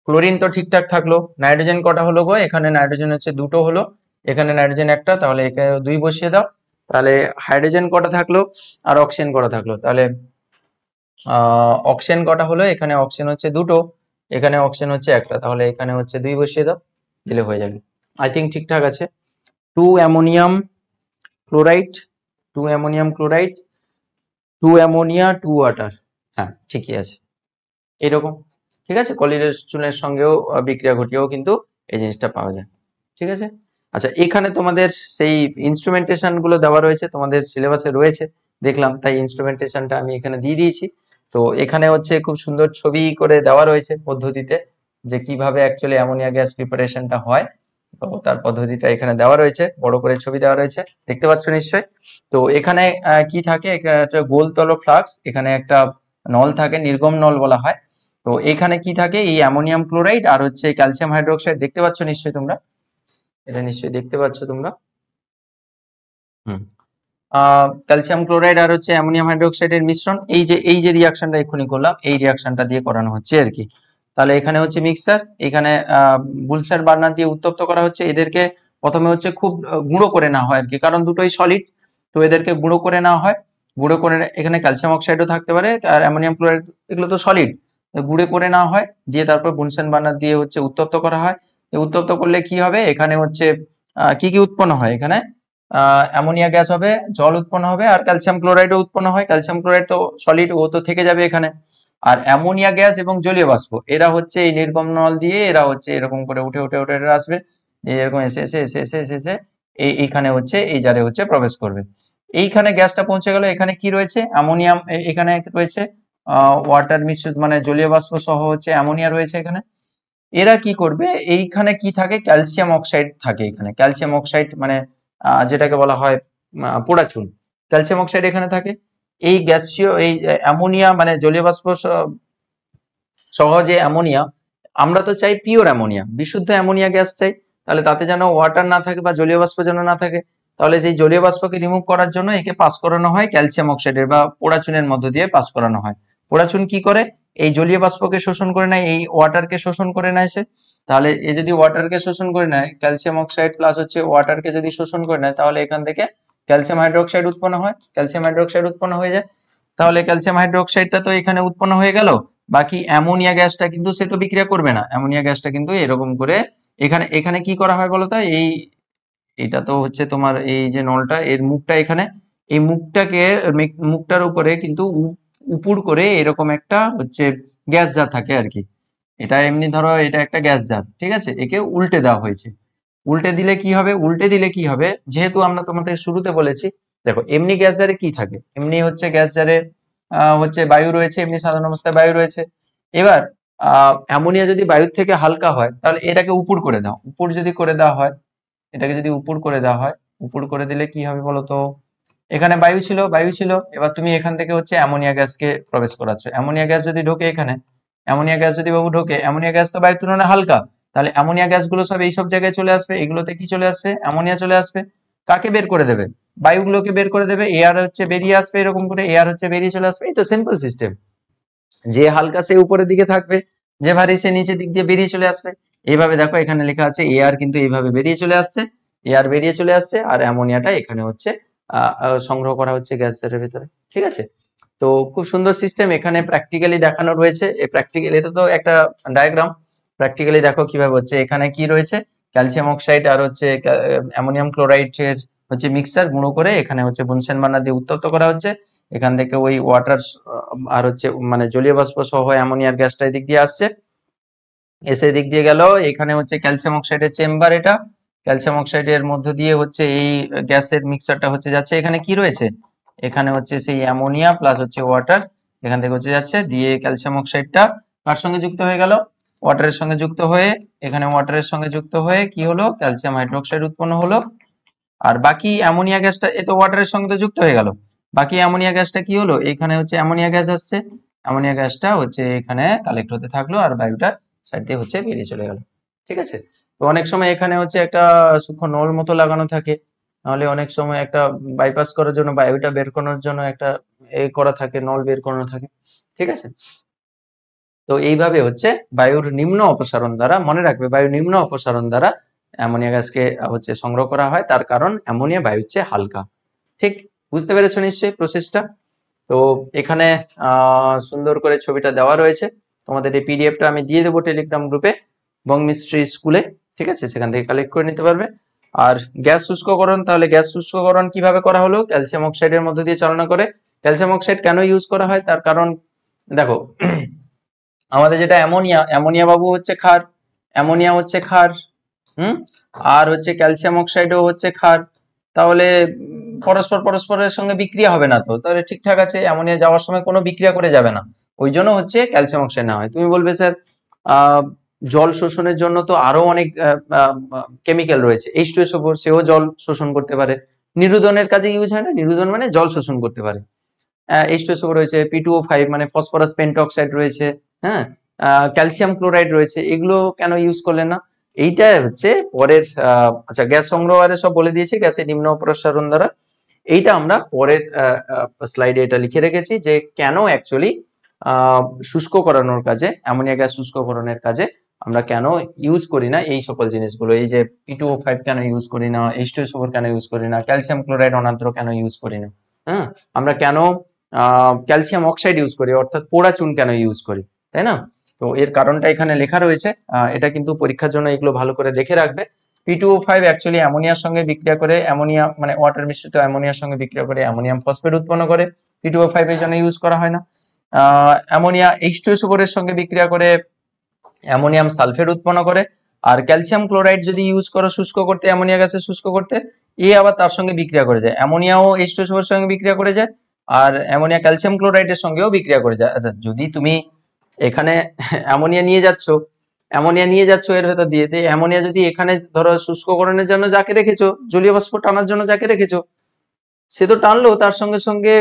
ক্লোরিন তো ঠিকঠাক থাকলো, নাইট্রোজেন কটা হলো গো, এখানে নাইট্রোজেন হচ্ছে দুটো হলো, এখানে নাইট্রোজেন একটা, তাহলে এখানে দুই বসিয়ে দাও। তাহলে হাইড্রোজেন কটা থাকলো আর অক্সিজেন কটা থাকলো, তাহলে অক্সিজেন কটা হলো, এখানে অক্সিজেন হচ্ছে দুটো, এখানে অক্সিজেন হচ্ছে একটা, তাহলে এখানে হচ্ছে দুই বসিয়ে দাও, দিলে হয়ে যাবে। আই থিঙ্ক ঠিকঠাক আছে। Two ammonium chloride, two ammonium chloride, two ammonia, two water, হ্যাঁ ঠিকই আছে এরকম, ঠিক আছে? কলিচুনের সঙ্গেও বিক্রিয়া ঘটিয়েও কিন্তু এই জিনিসটা পাওয়া যায়, ঠিক আছে? আচ্ছা, এখানে তোমাদের সেই ইনস্ট্রুমেন্টেশন গুলো দেওয়া রয়েছে, তোমাদের সিলেবাসে রয়েছে দেখলাম, তাই ইনস্ট্রুমেন্টেশনটা আমি এখানে দিয়ে দিয়েছি। তো এখানে হচ্ছে খুব সুন্দর ছবি করে দেওয়া রয়েছে পদ্ধতিতে, যে কিভাবে অ্যাকচুয়ালি অ্যামোনিয়া গ্যাস প্রিপারেশনটা হয়। তো তার পদ্ধতিটা এখানে দেওয়া রয়েছে, বড় করে ছবি দেওয়া রয়েছে, দেখতে পাচ্ছ নিশ্চয়ই। তো এখানে কি থাকে, এখানে একটা গোলতল ফ্লাক্স, এখানে একটা নল থাকে, নির্গম নল বলা হয়। তো এখানে কি থাকে, এই অ্যামোনিয়াম ক্লোরাইড আর হচ্ছে ক্যালসিয়াম হাইড্রোক্সাইড, দেখতে পাচ্ছ নিশ্চয়ই তোমরা, এটা নিশ্চয়ই দেখতে পাচ্ছ তোমরা। হুম। ক্যালসিয়াম ক্লোরাইড আর হচ্ছে অ্যামোনিয়াম হাইড্রোক্সাইডের মিশ্রণ, এই যে রিয়াকশনটা এক্ষুনি করলাম, এই রিয়াকশনটা দিয়ে করানো হচ্ছে আর কি। তাহলে এখানে হচ্ছে মিক্সার, এখানে বুলসার বার্নার দিয়ে উত্তপ্ত করা হচ্ছে। এদেরকে প্রথমে হচ্ছে খুব গুঁড়ো করে নেওয়া হয় আর কি, কারণ দুটোই সলিড, তো এদেরকে গুঁড়ো করে নেওয়া হয়। গুঁড়ো করে এখানে ক্যালসিয়াম অক্সাইডও থাকতে পারে আর অ্যামোনিয়াম ক্লোরাইড, এগুলো তো সলিড, গুঁড়ো করে নেওয়া হয়, দিয়ে তারপর বুনসেন বার্নার দিয়ে হচ্ছে উত্তপ্ত করা হয়। উত্তপ্ত করলে কি হবে, এখানে হচ্ছে কি কি উৎপন্ন হয়, এখানে অ্যামোনিয়া গ্যাস হবে, জল উৎপন্ন হবে, আর ক্যালসিয়াম ক্লোরাইডও উৎপন্ন হয়। ক্যালসিয়াম ক্লোরাইড তো সলিড, ও তো থেকে যাবে এখানে। আর অ্যামোনিয়া গ্যাস এবং জলীয় বাষ্প, এরা হচ্ছে এই নির্গম নল দিয়ে, এরা হচ্ছে এরকম করে উঠে উঠে উঠে এরা আসবে, এরকম এসে এসে এসে এসে এসে এসে এইখানে হচ্ছে এই জারে হচ্ছে প্রবেশ করবে। এইখানে গ্যাসটা পৌঁছে গেল, এখানে কি রয়েছে, অ্যামোনিয়াম, এখানে রয়েছে ওয়াটার মিশ্রিত, মানে জলীয় বাষ্প সহ হচ্ছে অ্যামোনিয়া রয়েছে এখানে। এরা কি করবে, এইখানে কি থাকে, ক্যালসিয়াম অক্সাইড থাকে, এখানে ক্যালসিয়াম অক্সাইড মানে যেটাকে বলা হয় পোড়া চুন। ক্যালসিয়াম অক্সাইড এখানে থাকে। এই গ্যাসীয় এই অ্যামোনিয়া মানে জলীয় বাষ্প সহ যে অ্যামোনিয়া, আমরা তো চাই পিওর অ্যামোনিয়া, বিশুদ্ধ অ্যামোনিয়া গ্যাস চাই। তাহলে তাতে যেন ওয়াটার না থাকে বা জলীয় বাষ্প যেন না থাকে, তাহলে সেই জলীয় বাষ্পকে রিমুভ করার জন্য একে পাস করানো হয় ক্যালসিয়াম অক্সাইডের বা পোড়া চুনের মধ্য দিয়ে পাস করানো হয়। পোড়া চুন কি করে, এই জলীয় বাষ্পকে শোষণ করে নেয়, এই ওয়াটারকে শোষণ করে নেয় সে। তাহলে এ যদি ওয়াটারকে শোষণ করে নেয়, ক্যালসিয়াম অক্সাইড প্লাস হচ্ছে ওয়াটারকে যদি শোষণ করে নেয়, তাহলে এখান থেকে ক্যালসিয়াম হাইড্রোক্সাইড উৎপন্ন হয়। ক্যালসিয়াম হাইড্রোক্সাইড উৎপন্ন হয়ে যায়। তাহলে ক্যালসিয়াম হাইড্রোক্সাইডটা তো এখানে উৎপন্ন হয়ে গেল, বাকি অ্যামোনিয়া গ্যাসটা কিন্তু সে তো বিক্রিয়া করবে না। অ্যামোনিয়া গ্যাসটা কিন্তু এরকম করে এখানে এখানে কি করা হয় বলতো, এটা তো হচ্ছে তোমার এই যে নলটা, এর মুখটা এখানে, এই মুখটার উপরে কিন্তু উপর করে এরকম একটা হচ্ছে গ্যাস জার থাকে আর কি। এটা এমনি ধরো এটা একটা গ্যাস জার, ঠিক আছে, একে উল্টে দেওয়া হয়েছে। উল্টে দিলে কি হবে, যেহেতু আমরা তোমাদের শুরুতে বলেছি, দেখো এমনি গ্যাস জারে কি থাকে, এমনি হচ্ছে গ্যাস জারে হচ্ছে বায়ু রয়েছে, এমনি সাধারণ অবস্থায় বায়ু রয়েছে। এবার অ্যামোনিয়া যদি বায়ুর থেকে হালকা হয়, তাহলে এটাকে উপর করে দাও, উপর যদি করে দেওয়া হয়, এটাকে যদি উপর করে দেওয়া হয়, উপর করে দিলে কি হবে বলতো, এখানে বায়ু ছিল, এবার তুমি এখান থেকে হচ্ছে অ্যামোনিয়া গ্যাসকে প্রবেশ করাচ্ছ। অ্যামোনিয়া গ্যাস যদি ঢোকে এখানে, অ্যামোনিয়া গ্যাস যদি বাবু ঢোকে, অ্যামোনিয়া গ্যাস তো বায়ুর তুলনায় হালকা, তাহলে অ্যামোনিয়া গ্যাসগুলো সব এইসব জায়গায় চলে আসবে, এগুলোতে কি চলে আসবে, অ্যামোনিয়া চলে আসবে। কাকে বের করে দেবে, বায়ুগুলোকে বের করে দেবে, এয়ার হচ্ছে বেরিয়ে আসবে, এরকম করে এয়ার হচ্ছে বেরিয়ে চলে আসবে। এই তো সিম্পল সিস্টেম, যে হালকা সে উপরের দিকে থাকবে, যে ভারী সে নিচের দিক দিয়ে বেরিয়ে চলে আসবে। এইভাবে দেখো এখানে লেখা আছে এয়ার কিন্তু এইভাবে বেরিয়ে চলে আসছে, এয়ার বেরিয়ে চলে আসছে, আর অ্যামোনিয়াটা এখানে হচ্ছে সংগ্রহ করা হচ্ছে গ্যাসের ভিতরে, ঠিক আছে। তো খুব সুন্দর সিস্টেম, এখানে প্র্যাকটিক্যালি দেখানো রয়েছে। এই প্র্যাকটিক্যালি, এটা তো একটা ডায়াগ্রাম, প্র্যাকটিক্যালি দেখো কিভাবে হচ্ছে। এখানে কি রয়েছে, ক্যালসিয়াম অক্সাইড আর হচ্ছে অ্যামোনিয়াম ক্লোরাইডের হচ্ছে মিক্সার গুঁড়ো করে এখানে হচ্ছে বুনসেন বার্নার দিয়ে উত্তপ্ত করা হচ্ছে। এখান থেকে ওই ওয়াটার আর হচ্ছে মানে জলীয় বাষ্প সহ অ্যামোনিয়ার গ্যাসটা এদিক দিয়ে আসছে, এসে দিক দিয়ে গেল, এখানে হচ্ছে ক্যালসিয়াম অক্সাইডের চেম্বার, এটা ক্যালসিয়াম অক্সাইডের মধ্য দিয়ে হচ্ছে এই গ্যাসের মিক্সারটা হচ্ছে যাচ্ছে। এখানে কি রয়েছে, এখানে হচ্ছে সেই অ্যামোনিয়া প্লাস হচ্ছে ওয়াটার, এখান থেকে হচ্ছে যাচ্ছে, দিয়ে ক্যালসিয়াম অক্সাইডটা কার সঙ্গে যুক্ত হয়ে গেল, ওয়াটারের সঙ্গে যুক্ত হয়ে, এখানে ওয়াটারের সঙ্গে যুক্ত হয়ে কি হলো, ক্যালসিয়াম হাইড্রোক্সাইড উৎপন্ন হলো। আর বাকি অ্যামোনিয়া গ্যাসটা, এ তো ওয়াটারের সঙ্গে তো যুক্ত হয়ে গেল, বাকি অ্যামোনিয়া গ্যাসটা কি হলো, এখানে হচ্ছে অ্যামোনিয়া গ্যাস আসছে, অ্যামোনিয়া গ্যাসটা হচ্ছে এখানে কালেক্ট হতে থাকলো, আর বায়ুটা সাইড দিয়ে হচ্ছে বেরিয়ে চলে গেল, ঠিক আছে। তো অনেক সময় এখানে হচ্ছে একটা সূক্ষ্ম নল মতো লাগানো থাকে, নাহলে অনেক সময় একটা বাইপাস করার জন্য, বায়ুটা বের করানোর জন্য একটা করা থাকে, নল বের করানো থাকে, ঠিক আছে। তো এইভাবে হচ্ছে বায়ুর নিম্ন অপসারণ দ্বারা, মনে রাখবে বায়ুর নিম্ন অপসারণ দ্বারা অ্যামোনিয়া গ্যাসকে হচ্ছে সংগ্রহ করা হয়, তার কারণ অ্যামোনিয়া বায়ুর চেয়ে হালকা। ঠিক বুঝতে পেরেছো নিশ্চয়ই প্রসেসটা। তো এখানে সুন্দর করে ছবিটা দেওয়া রয়েছে, তোমাদের এই পিডিএফটা আমি দিয়ে দেবো টেলিগ্রাম গ্রুপে, বং মিস্ট্রি স্কুলে, ঠিক আছে, সেখান থেকে কালেক্ট করে নিতে পারবে। আর গ্যাস শুষ্ককরণ, তাহলে গ্যাস শুষ্ককরণ কিভাবে করা হলো, ক্যালসিয়াম অক্সাইডের মধ্যে দিয়ে চালনা করে। ক্যালসিয়াম অক্সাইড কেন ইউজ করা হয়, তার কারণ দেখো আমাদের যেটা অ্যামোনিয়া, অ্যামোনিয়া বাবু হচ্ছে ক্ষার, অ্যামোনিয়া হচ্ছে ক্ষার, আর হচ্ছে ক্যালসিয়াম অক্সাইডও হচ্ছে ক্ষার, তাহলে পরস্পরের সঙ্গে বিক্রিয়া হবে না, তো তাহলে ঠিকঠাক আছে, অ্যামোনিয়া যাওয়ার সময় কোনো বিক্রিয়া করে যাবে না, ওই জন্য হচ্ছে ক্যালসিয়াম অক্সাইড নেওয়া হয়। তুমি বলবে স্যার জল শোষণের জন্য তো আরো অনেক কেমিক্যাল রয়েছে, H2SO4 সেও জল শোষণ করতে পারে, নিরুদনের কাজে ইউজ হয় না, নিরুদন মানে জল শোষণ করতে পারে। H2SO4 রয়েছে, P2O5 মানে ফসফরাস পেন্টঅক্সাইড রয়েছে, হ্যাঁ, ক্যালসিয়াম ক্লোরাইড রয়েছে, এগুলো কেন ইউজ করলেন না, এইটা হচ্ছে পরের আচ্ছা গ্যাস সংগ্রহারে সব বলে দিয়েছি, গ্যাসের নিম্ন অপসারণ দ্বারা। এইটা আমরা পরের স্লাইডে এটা লিখে রেখেছি যে কেন অ্যাকচুয়ালি শুষ্ক করানোর কাজে, অ্যামোনিয়া গ্যাস শুষ্ককরণের কাজে আমরা কেন ইউজ করি না এই সকল জিনিসগুলো, এই যে P2O5 কেন ইউজ করি না, H2SO4 কেন ইউজ করি না, ক্যালসিয়াম ক্লোরাইড অনাদ্র কেন ইউজ করি না, হ্যাঁ, আমরা কেন ক্যালসিয়াম অক্সাইড ইউজ করি, অর্থাৎ পোড়া চুন কেন ইউজ করি, তাই না। তো এর কারণটা এখানে লেখা রয়েছে, এটা কিন্তু পরীক্ষার জন্য এগুলো ভালো করে দেখে রাখবে। P2O5 অ্যাকচুয়ালি অ্যামোনিয়ার সঙ্গে বিক্রিয়া করে, অ্যামোনিয়া মানে ওয়াটার মিশ্রিত অ্যামোনিয়ার সঙ্গে বিক্রিয়া করে অ্যামোনিয়াম ফসফেট উৎপন্ন করে, P2O5 এর জন্য ইউজ করা হয় না। অ্যামোনিয়া H2SO4 এর সঙ্গে বিক্রিয়া করে অ্যামোনিয়াম সালফেট উৎপন্ন করে, আর ক্যালসিয়াম ক্লোরাইড যদি ইউজ করো শুষ্ক করতে, অ্যামোনিয়া গ্যাসে শুষ্ক করতে, এ আবার তার সঙ্গে বিক্রিয়া করে যায়, অ্যামোনিয়াও H2SO4 এর সঙ্গে বিক্রিয়া করে যায়, আর অ্যামোনিয়া ক্যালসিয়াম ক্লোরাইডের সঙ্গেও বিক্রিয়া করে যায়। আচ্ছা যদি তুমি এখানে অ্যামোনিয়া নিয়ে যাচ্ছ, অ্যামোনিয়া নিয়ে যাচ্ছ এর ভেতর দিয়ে, অ্যামোনিয়া যদি এখানে ধরো শুষ্ককরণের জন্য যাকে রেখেছো, জলীয় বাষ্প টানার জন্য যাকে রেখেছো, সে তো টানলো, তার সঙ্গে সঙ্গে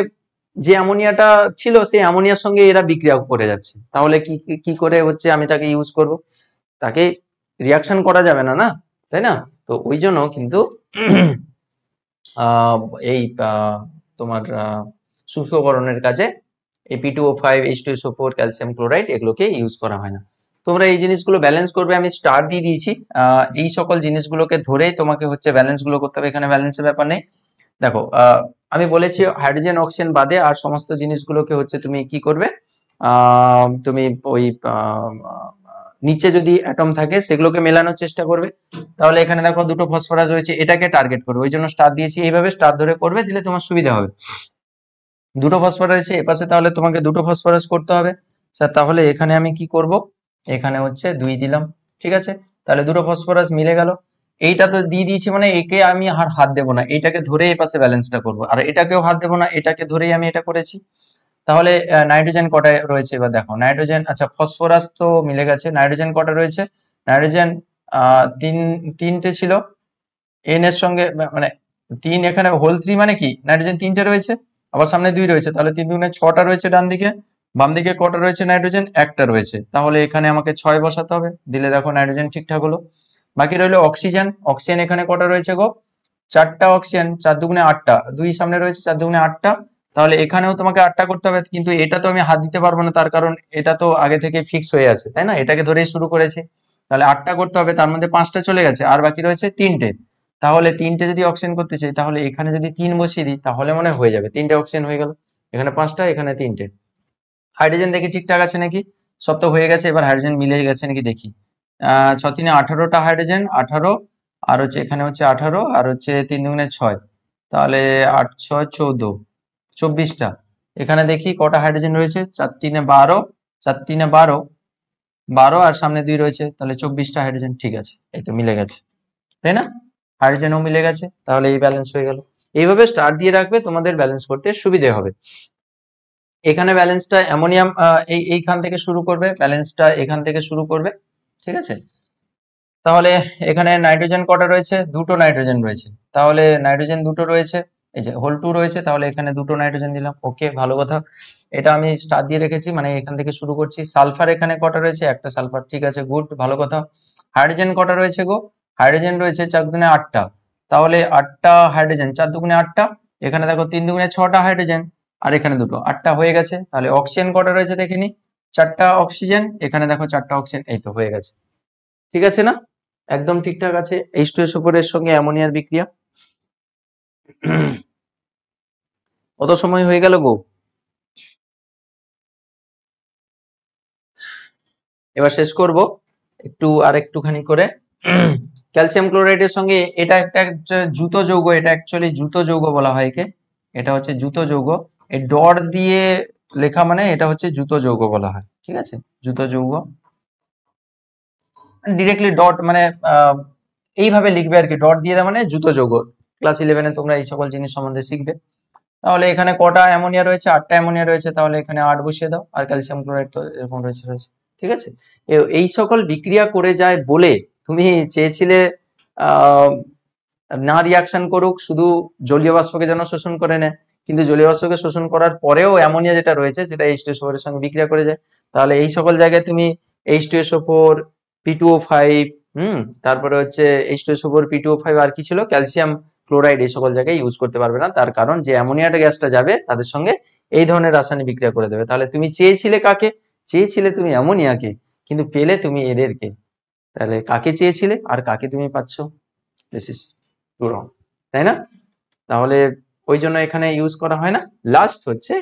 যে অ্যামোনিয়াটা ছিল সেই অ্যামোনিয়ার সঙ্গে এরা বিক্রিয়া করে যাচ্ছে, তাহলে কি করে হচ্ছে আমি তাকে ইউজ করব? তাকে রিয়াকশন করা যাবে না, না তাই না? তো ওই জন্য কিন্তু এই তোমার শুষ্ককরণের কাজে এই P2O5 H2SO4 ক্যালসিয়াম ক্লোরাইড এগুলোকে ইউজ করা হয় না। তোমরা এই জিনিসগুলো ব্যালেন্স করবে, আমি স্টার দিয়ে দিয়েছি। এই সকল জিনিসগুলোকে ধরেই তোমাকে হচ্ছে ব্যালেন্স গুলো করতে হবে, এখানে ব্যালেন্সের ব্যাপার নেই। দেখো আমি বলেছি হাইড্রোজেন অক্সিজেন বাদে আর সমস্ত জিনিসগুলোকে হচ্ছে তুমি কি করবে, তুমি ওই নিচে যদি অ্যাটম থাকে সেগুলোকে মেলানোর চেষ্টা করবে। তাহলে এখানে দেখো দুটো ফসফরাস রয়েছে, এটাকে টার্গেট করবে, ওই জন্য স্টার দিয়েছি। এইভাবে স্টার ধরে করবে, দিলে তোমার সুবিধা হবে। দুটো ফসফরাস রয়েছে এপাশে, তাহলে তোমাকে দুটো ফসফরাস করতে হবে স্যার। তাহলে এখানে আমি কি করব, এখানে হচ্ছে 2 দিলাম, ঠিক আছে? তাহলে দুটো ফসফরাস মিলে গেল। এইটা তো দিয়ে দিয়েছি, মানে একে আমি আর হাত দেবো না, এইটাকে ধরে এই পাশে ব্যালেন্সটা করবো, আর এটাকেও হাত দেবো না, এটাকে ধরেই আমি এটা করেছি। তাহলে নাইট্রোজেন কটায় রয়েছে এবার দেখো, নাইট্রোজেন, আচ্ছা ফসফরাস তো মিলে গেছে, নাইট্রোজেন কটা রয়েছে? নাইট্রোজেন তিনটে ছিল, এন এর সঙ্গে মানে 3, এখানে হোল 3 মানে কি নাইট্রোজেন 3টে রয়েছে, আবার সামনে 2 রয়েছে, তাহলে 3 দুগুণে 6টা রয়েছে ডান দিকে, বাম দিকে কটা রয়েছে নাইট্রোজেন? একটা রয়েছে, তাহলে এখানে আমাকে 6 বসাতে হবে, দিলে দেখো নাইট্রোজেন ঠিকঠাক হলো। বাকি রইলো অক্সিজেন, অক্সিজেন এখানে কটা রয়েছে গো? 4টা অক্সিজেন, 4 দুগুণে 8টা, 2 সামনে রয়েছে, 4 দুগুণে 8টা, তাহলে এখানেও তোমাকে 8টা করতে হবে, কিন্তু এটা তো আমি হাত দিতে পারবো না, তার কারণ এটা তো আগে থেকে ফিক্স হয়ে আছে, তাই না? এটাকে ধরেই শুরু করেছি, তাহলে 8টা করতে হবে, তার মধ্যে 5টা চলে গেছে, আর বাকি রয়েছে 3টে। তাহলে 3টে যদি অক্সিজেন করতে চাই, তাহলে এখানে যদি 3 বসিয়ে দিই তাহলে মনে হয় হয়ে যাবে, 3টে অক্সিজেন হয়ে গেল, এখানে 5টা, এখানে 3টে। হাইড্রোজেন দেখি ঠিকঠাক আছে নাকি, সব তো হয়ে গেছে, এবার হাইড্রোজেন মিলে গেছে নাকি দেখি। 6 × 3 = 18টা হাইড্রোজেন, 18, আর হচ্ছে এখানে হচ্ছে 18, আর হচ্ছে 3 দুগুণে 6, তাহলে 8 6 14, 24টা। এখানে দেখি কটা হাইড্রোজেন রয়েছে, 4 3 12, 4 3 12, 12 আর সামনে 2 রয়েছে, তাহলে 24টা হাইড্রোজেন, ঠিক আছে, এই তো মিলে গেছে, তাই না? হাইড্রোজেনও মিলে গেছে, তাহলে এই ব্যালেন্স হয়ে গেল। এইভাবে স্টার দিয়ে রাখবে, তোমাদের ব্যালেন্স করতে সুবিধে হবে। এখানে ব্যালেন্সটা অ্যামোনিয়াম এইখান থেকে শুরু করবে, ব্যালেন্সটা এখান থেকে শুরু করবে, ঠিক আছে? তাহলে এখানে নাইট্রোজেন কটা রয়েছে? দুটো নাইট্রোজেন রয়েছে, তাহলে নাইট্রোজেন দুটো রয়েছে, এই যে হোল 2 রয়েছে, তাহলে এখানে দুটো নাইট্রোজেন দিলাম, ওকে ভালো কথা। এটা আমি স্টার দিয়ে রেখেছি, মানে এখান থেকে শুরু করছি। সালফার এখানে কটা রয়েছে? একটা সালফার, ঠিক আছে, গুড, ভালো কথা। হাইড্রোজেন কটা রয়েছে গো? হাইড্রোজেন রয়েছে 4 দুগুণে 8টা, তাহলে 8টা হাইড্রোজেন, 4 দুগুণে 8টা, এখানে দেখো 3 দুগুণে 6টা হাইড্রোজেন, আর এখানে দুটো, 8টা হয়ে গেছে। তাহলে অক্সিজেন কটা রয়েছে দেখিনি? 4টা অক্সিজেন, এখানে দেখো 4টা অক্সিজেন, এই তো হয়ে গেছে, ঠিক আছে না? একদম ঠিকঠাক আছে। H2SO4 এর সঙ্গে অ্যামোনিয়ার বিক্রিয়া। কত সময় হয়ে গেল গো? এবার শেষ করব আর একটুখানি করে। ক্যালসিয়াম ক্লোরাইডের সঙ্গে এটা একটা জুতো যৌগ, এটা অ্যাকচুয়ালি জুতো যৌগ বলা হয় একে, এটা হচ্ছে জুতো যৌগ। এই ডট দিয়ে লেখা মানে এটা হচ্ছে জুতো যৌগ বলা হয়, ঠিক আছে, জুতো যৌগ। ডিরেক্টলি ডট মানে এইভাবে লিখবে আর কি, ডট দিয়ে দেওয়া মানে জুতো যৌগ। ক্লাস 11-এ তোমরা এই সকল জিনিস সম্বন্ধে শিখবে। তাহলে এখানে কটা অ্যামোনিয়া রয়েছে? 8টা অ্যামোনিয়া রয়েছে, তাহলে এখানে 8 বসিয়ে দাও, আর ক্যালসিয়াম ক্লোরাইড তো এরকম রয়েছে, ঠিক আছে। এই সকল বিক্রিয়া করে যায় বলে তুমি চেয়েছিলে আহ না রিয়াকশন করুক, শুধু জলীয় বাষ্পকে যেন শোষণ করে নেয়, কিন্তু জলীয় বাষ্পকে শোষণ করার পরেও অ্যামোনিয়া যেটা রয়েছে সেটা H2SO4 এর সঙ্গে বিক্রিয়া করে যায়। তাহলে এই সকল জায়গায় তুমি H2SO4 P2O5, তারপরে হচ্ছে H2SO4 P2O5, আর কি ছিল, ক্যালসিয়াম ক্লোরাইড, এই সকল জায়গায় ইউজ করতে পারবে না, তার কারণ যে অ্যামোনিয়াটা গ্যাসটা যাবে তাদের সঙ্গে এই ধরনের রাসায়নিক বিক্রিয়া করে দেবে। তাহলে তুমি চেয়েছিলে কাকে? চেয়েছিলে তুমি অ্যামোনিয়াকে, কিন্তু পেলে তুমি এদেরকে। তাহলে কাকে চেয়েছিলে আর কাকে তুমি পাচ্ছ? দিস ইজ টু রং, তাই না? তাহলে ওই জন্য এখানে ইউজ করা হয় না। লাস্ট হচ্ছে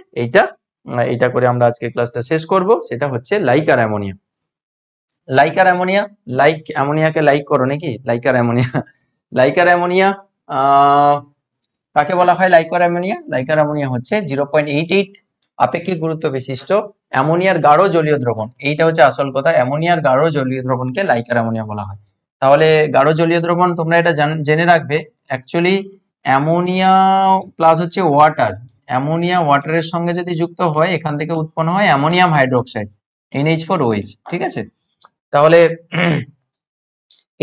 এইটা করে আমরা আজকে ক্লাসটা শেষ করব, সেটা হচ্ছে liquor ammonia. Liquor ammonia, like অ্যামোনিয়াকে লাইক করো নাকি? লাইকার অ্যামোনিয়া, লাইকার অ্যামোনিয়া কাকে বলা হয়? লাইকার অ্যামোনিয়া, লাইকার অ্যামোনিয়া হচ্ছে 0.88 আপেক্ষিক গুরুত্ব বিশিষ্ট অ্যামোনিয়ার গাঢ় জলীয় দ্রবণ। এইটা হচ্ছে আসল কথা, অ্যামোনিয়ার গাঢ় জলীয় দ্রবণকে লাইকার অ্যামোনিয়া বলা হয়। তাহলে গাঢ় জলীয় দ্রবণ তোমরা এটা জেনে রাখবে, অ্যাকচুয়ালি অ্যামোনিয়া প্লাস হচ্ছে ওয়াটার, অ্যামোনিয়া ওয়াটারের সঙ্গে যদি যুক্ত হয়, এখান থেকে উৎপন্ন হয় অ্যামোনিয়াম হাইড্রোক্সাইড, NH4OH, ঠিক আছে। তাহলে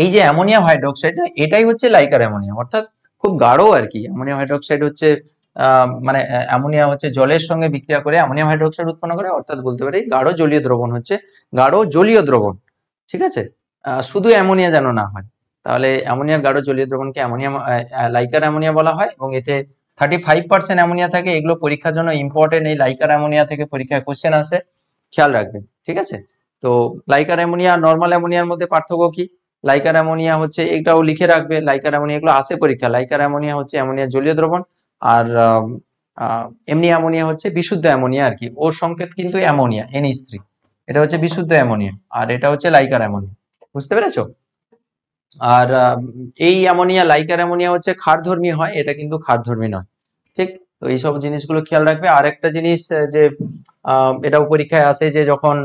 এই যে অ্যামোনিয়াম হাইড্রোক্সাইড, এটাই হচ্ছে লাইকার অ্যামোনিয়া, অর্থাৎ খুব গাঢ় আর কি। অ্যামোনিয়াম হাইড্রোক্সাইড হচ্ছে মানে অ্যামোনিয়া হচ্ছে জলের সঙ্গে বিক্রিয়া করে অ্যামোনিয়াম হাইড্রোক্সাইড উৎপন্ন করে, অর্থাৎ বলতে পারি গাঢ় জলীয় দ্রবণ হচ্ছে গাঢ় জলীয় দ্রবণ। ঠিক আছে, শুধু অ্যামোনিয়া যেন না হয়, তাহলে অ্যামোনিয়ার গাঢ় জলীয় দ্রবণকে অ্যামোনিয়াম লাইকার অ্যামোনিয়া বলা হয়, এবং এতে 35% অ্যামোনিয়া থাকে। এগুলো পরীক্ষার জন্য ইম্পর্টেন্ট, এই লাইকার অ্যামোনিয়া থেকে পরীক্ষায় কোশ্চেন আসে, খেয়াল রাখবেন। ঠিক আছে, তো লাইকার অ্যামোনিয়া নর্মাল অ্যামোনিয়ার মধ্যে পার্থক্য কি? লাইকার অ্যামোনিয়া হচ্ছে, এটাও লিখে রাখবে, লাইকার অ্যামোনিয়া এগুলো আসে পরীক্ষা। লাইকার অ্যামোনিয়া হচ্ছে অ্যামোনিয়া জলীয় দ্রবণ, আর এমনি অ্যামোনিয়া হচ্ছে বিশুদ্ধ অ্যামোনিয়া আর কি, ওর সংকেত কিন্তু অ্যামোনিয়া NH3, এটা হচ্ছে বিশুদ্ধ অ্যামোনিয়া, আর এটা হচ্ছে লাইকার অ্যামোনিয়া। বুঝতে পেরেছো? আর এই অ্যামোনিয়া লাইকার অ্যামোনিয়া হচ্ছে ক্ষারধর্মী হয়, এটা কিন্তু ক্ষারধর্মী নয়। ঠিক, তো এইসব জিনিসগুলো খেয়াল রাখবে। আর একটা জিনিস যে এটাও পরীক্ষায় আসে, যে যখন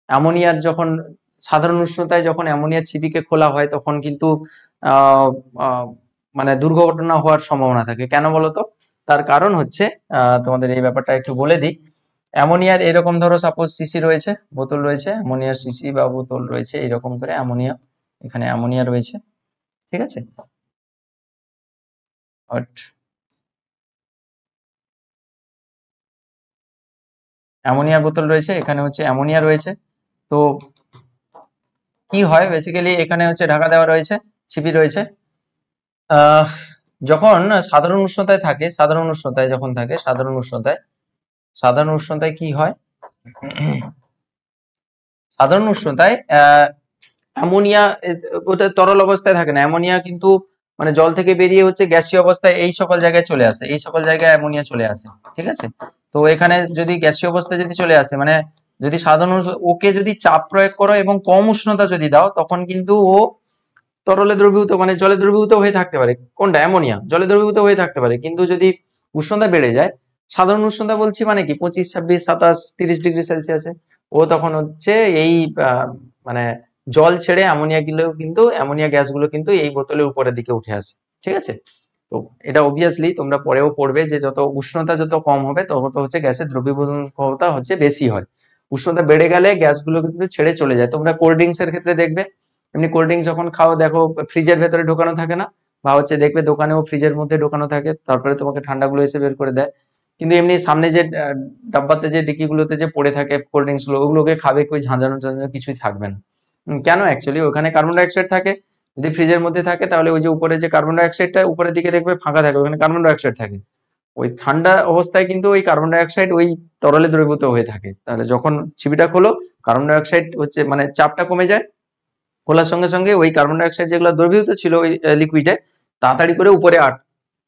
অ্যামোনিয়ার যখন সাধারণ উষ্ণতায় যখন অ্যামোনিয়া ছিপিকে খোলা হয়, তখন কিন্তু আহ, আহ, মানে দুর্ঘটনা হওয়ার সম্ভাবনা থাকে। কেন বলো তো? তার কারণ হচ্ছে, তোমাদের এই ব্যাপারটা একটু বলে দিই। অ্যামোনিয়ার এরকম ধরো সাপোজ সিসি রয়েছে, বোতল রয়েছে, অ্যামোনিয়ার সিসি বা বোতল রয়েছে, এরকম করে অ্যামোনিয়া, এখানে অ্যামোনিয়া রয়েছে। ঠিক আছে, বাট অ্যামোনিয়ার বোতল রয়েছে, এখানে হচ্ছে অ্যামোনিয়া রয়েছে। তো কি হয় বেসিক্যালি, এখানে হচ্ছে ঢাকা দেওয়া রয়েছে, ছিপি রয়েছে। আহ যখন সাধারণ উষ্ণতায় থাকে, সাধারণ উষ্ণতায় যখন থাকে, সাধারণ উষ্ণতায় কি হয়, সাধারণ উষ্ণতায় অ্যামোনিয়া ওটা তরল অবস্থায় থাকে না, অ্যামোনিয়া কিন্তু মানে জল থেকে বেরিয়ে হচ্ছে গ্যাসীয় অবস্থায় এই সকল জায়গায় চলে আসে, এই সকল জায়গায় অ্যামোনিয়া চলে আসে। ঠিক আছে, তো এখানে যদি গ্যাসীয় অবস্থায় যদি চলে আসে, মানে যদি ওকে যদি চাপ প্রয়োগ করো এবং কম উষ্ণতা যদি দাও, তখন কিন্তু ও তরলে দ্রবীভূত মানে জলে দ্রবীভূত হয়ে থাকতে পারে। কোনটা? অ্যামোনিয়া জলে দ্রবীভূত হয়ে থাকতে পারে, কিন্তু যদি উষ্ণতা বেড়ে যায়, সাধারণ উষ্ণতা বলছি মানে কি 25, 26, 27, 30 ডিগ্রি সেলসিয়াসে, ও তখন হচ্ছে এই মানে জল ছেড়ে অ্যামোনিয়া গুলো কিন্তু, অ্যামোনিয়া গ্যাসগুলো কিন্তু এই বোতলের উপরের দিকে উঠে আসে। ঠিক আছে, তো এটা অবভিয়াসলি তোমরা পরেও পড়বে, যে যত উষ্ণতা যত কম হবে, তত হচ্ছে গ্যাসের দ্রবীভূতন ক্ষমতা হচ্ছে বেশি হয়। উষ্ণতা বেড়ে গেলে গ্যাসগুলো কিন্তু ছেড়ে চলে যায়। তোমরা কোল্ড ড্রিঙ্কস এর ক্ষেত্রে দেখবে, এমনি কোল্ড ড্রিঙ্কস যখন খাও দেখো ফ্রিজের ভেতরে ঢোকানো থাকে না, বা হচ্ছে দেখবে দোকানেও ফ্রিজের মধ্যে ঢোকানো থাকে, তারপরে তোমাকে ঠান্ডাগুলো এসে বের করে দেয়। কিন্তু এমনি সামনে যে ডাব্বাতে যে ডিকিগুলোতে যে পড়ে থাকে কোল্ড ড্রিঙ্কস গুলো, ওগুলোকে খাবে, কই ঝাঁঝানো ঝাঁঝানো কিছুই থাকবে না। কেন? অ্যাকচুয়ালি ওখানে কার্বন ডাইঅক্সাইড থাকে। যদি ফ্রিজের মধ্যে থাকে, তাহলে ওই যে উপরে যে কার্বন ডাইঅক্সাইডটা উপরের দিকে দেখবে ফাঁকা থাকে, ওখানে কার্বন ডাইঅক্সাইড থাকে। ওই ঠান্ডা অবস্থায় কিন্তু ওই কার্বন ডাইঅক্সাইড ওই তরলে দ্রবীভূত হয়ে থাকে। তাহলে যখন ছিপিটা খোলো, কার্বন ডাইঅক্সাইড হচ্ছে মানে চাপটা কমে যায়, খোলার সঙ্গে সঙ্গে ওই কার্বন ডাইঅক্সাইড যেগুলো দ্রবীভূত ছিল ওই লিকুইডে, তাড়াতাড়ি করে উপরে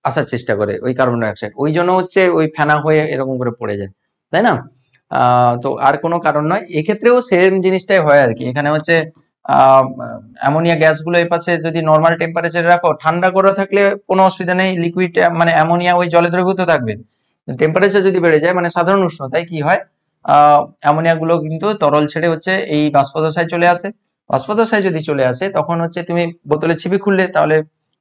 আসার চেষ্টা করে ওই কার্বন ডাইঅক্সাইড, ওই জন্য হচ্ছে ওই ফেনা হয়ে এরকম করে পড়ে যায়, তাই না? তো আর কোনো কারণ নয়, এক্ষেত্রেও সেম জিনিসটাই হয় আর কি। এখানে হচ্ছে অ্যামোনিয়া গ্যাসগুলো এই পাশে যদি নর্মাল টেম্পারেচারে রাখো, ঠান্ডা করে থাকলে কোনো অসুবিধা নেই, লিকুইড মানে অ্যামোনিয়া ওই জলে দ্রবীভূত থাকবে। টেম্পারেচার যদি বেড়ে যায়, মানে সাধারণ উষ্ণতায় কি হয়, অ্যামোনিয়া গুলো কিন্তু তরল ছেড়ে হচ্ছে এই বাষ্পদশায় চলে আসে। বাষ্পদশায় যদি চলে আসে, তখন হচ্ছে তুমি বোতলে ছিপি খুললে, তাহলে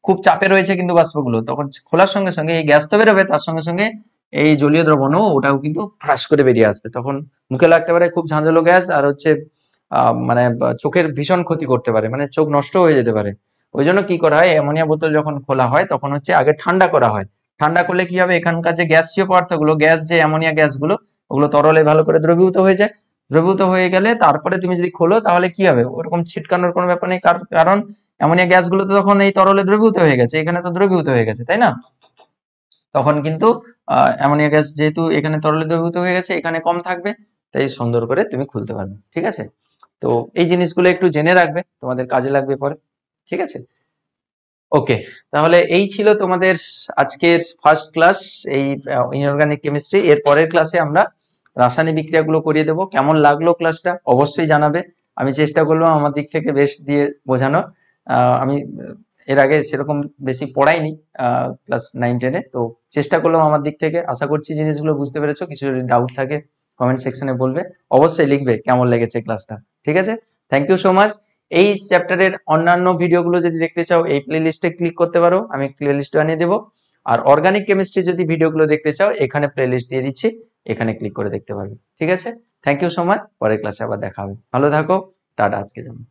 খুব চাপে রয়েছে কিন্তু বাষ্পগুলো, তখন খোলার সঙ্গে সঙ্গে এই গ্যাস তো বেরোবে, তার সঙ্গে সঙ্গে এই জলীয় দ্রবণও ওটাও কিন্তু ফ্রাস করে বেরিয়ে আসবে, তখন মুখে লাগতে পারে খুব ঝাঁঝালো গ্যাস, আর হচ্ছে মানে চোখের ভীষণ ক্ষতি করতে পারে, মানে চোখ নষ্ট হয়ে যেতে পারে। ওই জন্য কি করা হয়, অ্যামোনিয়া বোতল যখন খোলা হয়, তখন হচ্ছে আগে ঠান্ডা করা হয়। ঠান্ডা করলে কি হবে, এখানকার যে গ্যাসীয় পদার্থগুলো, গ্যাস যে অ্যামোনিয়া গ্যাসগুলো, ওগুলো তরলে ভালো করে দ্রবীভূত হয়ে যায়। দ্রবীভূত হয়ে গেলে তারপরে তুমি যদি খোলো, তাহলে কি হবে, ওরকম ছিটকানোর কোনো ব্যাপার নেই, কারণ অ্যামোনিয়া গ্যাসগুলো তো তখন এই তরলে দ্রবীভূত হয়ে গেছে, এখানে তো দ্রবীভূত হয়ে গেছে, তাই না? তখন কিন্তু অ্যামোনিয়া গ্যাস যেহেতু এখানে তরলে দ্রবীভূত হয়ে গেছে, এখানে কম থাকবে, তাই সুন্দর করে তুমি খুলতে পারবে। ঠিক আছে, তো এই জিনিসগুলো একটু জেনে রাখবে, তোমাদের কাজে লাগবে পরে। ঠিক আছে, ওকে, তাহলে এই ছিল তোমাদের আজকের ফার্স্ট ক্লাস, এই ইনঅর্গানিক কেমিস্ট্রি। এর পরের ক্লাসে আমরা রাসায়নিক বিক্রিয়াগুলো করিয়ে দেবো। কেমন লাগলো ক্লাসটা অবশ্যই জানাবে। আমি চেষ্টা করলাম আমার দিক থেকে বেশ দিয়ে বোঝানোর। আমি এর আগে সেরকম বেশি পড়াইনি ক্লাস 9-10-এ, তো চেষ্টা করলাম আমার দিক থেকে। আশা করছি জিনিসগুলো বুঝতে পেরেছো। কিছু যদি ডাউট থাকে কমেন্ট সেকশনে বলবে, অবশ্যই লিখবে কেমন লেগেছে ক্লাসটা। ঠিক আছে, থ্যাংক ইউ সো মাচ। এই চ্যাপ্টারের অন্যান্য ভিডিওগুলো যদি দেখতে চাও, এই প্লে লিস্টে ক্লিক করতে পারো, আমি প্লে লিস্ট বানিয়ে দেবো। আর অর্গানিক কেমিস্ট্রি যদি ভিডিওগুলো দেখতে চাও, এখানে প্লে লিস্ট দিয়ে দিচ্ছি, এখানে ক্লিক করে দেখতে পারবে। ঠিক আছে, থ্যাংক ইউ সো মাচ। পরের ক্লাসে আবার দেখা হবে, ভালো থাকো। টাটা আজকের জন্য।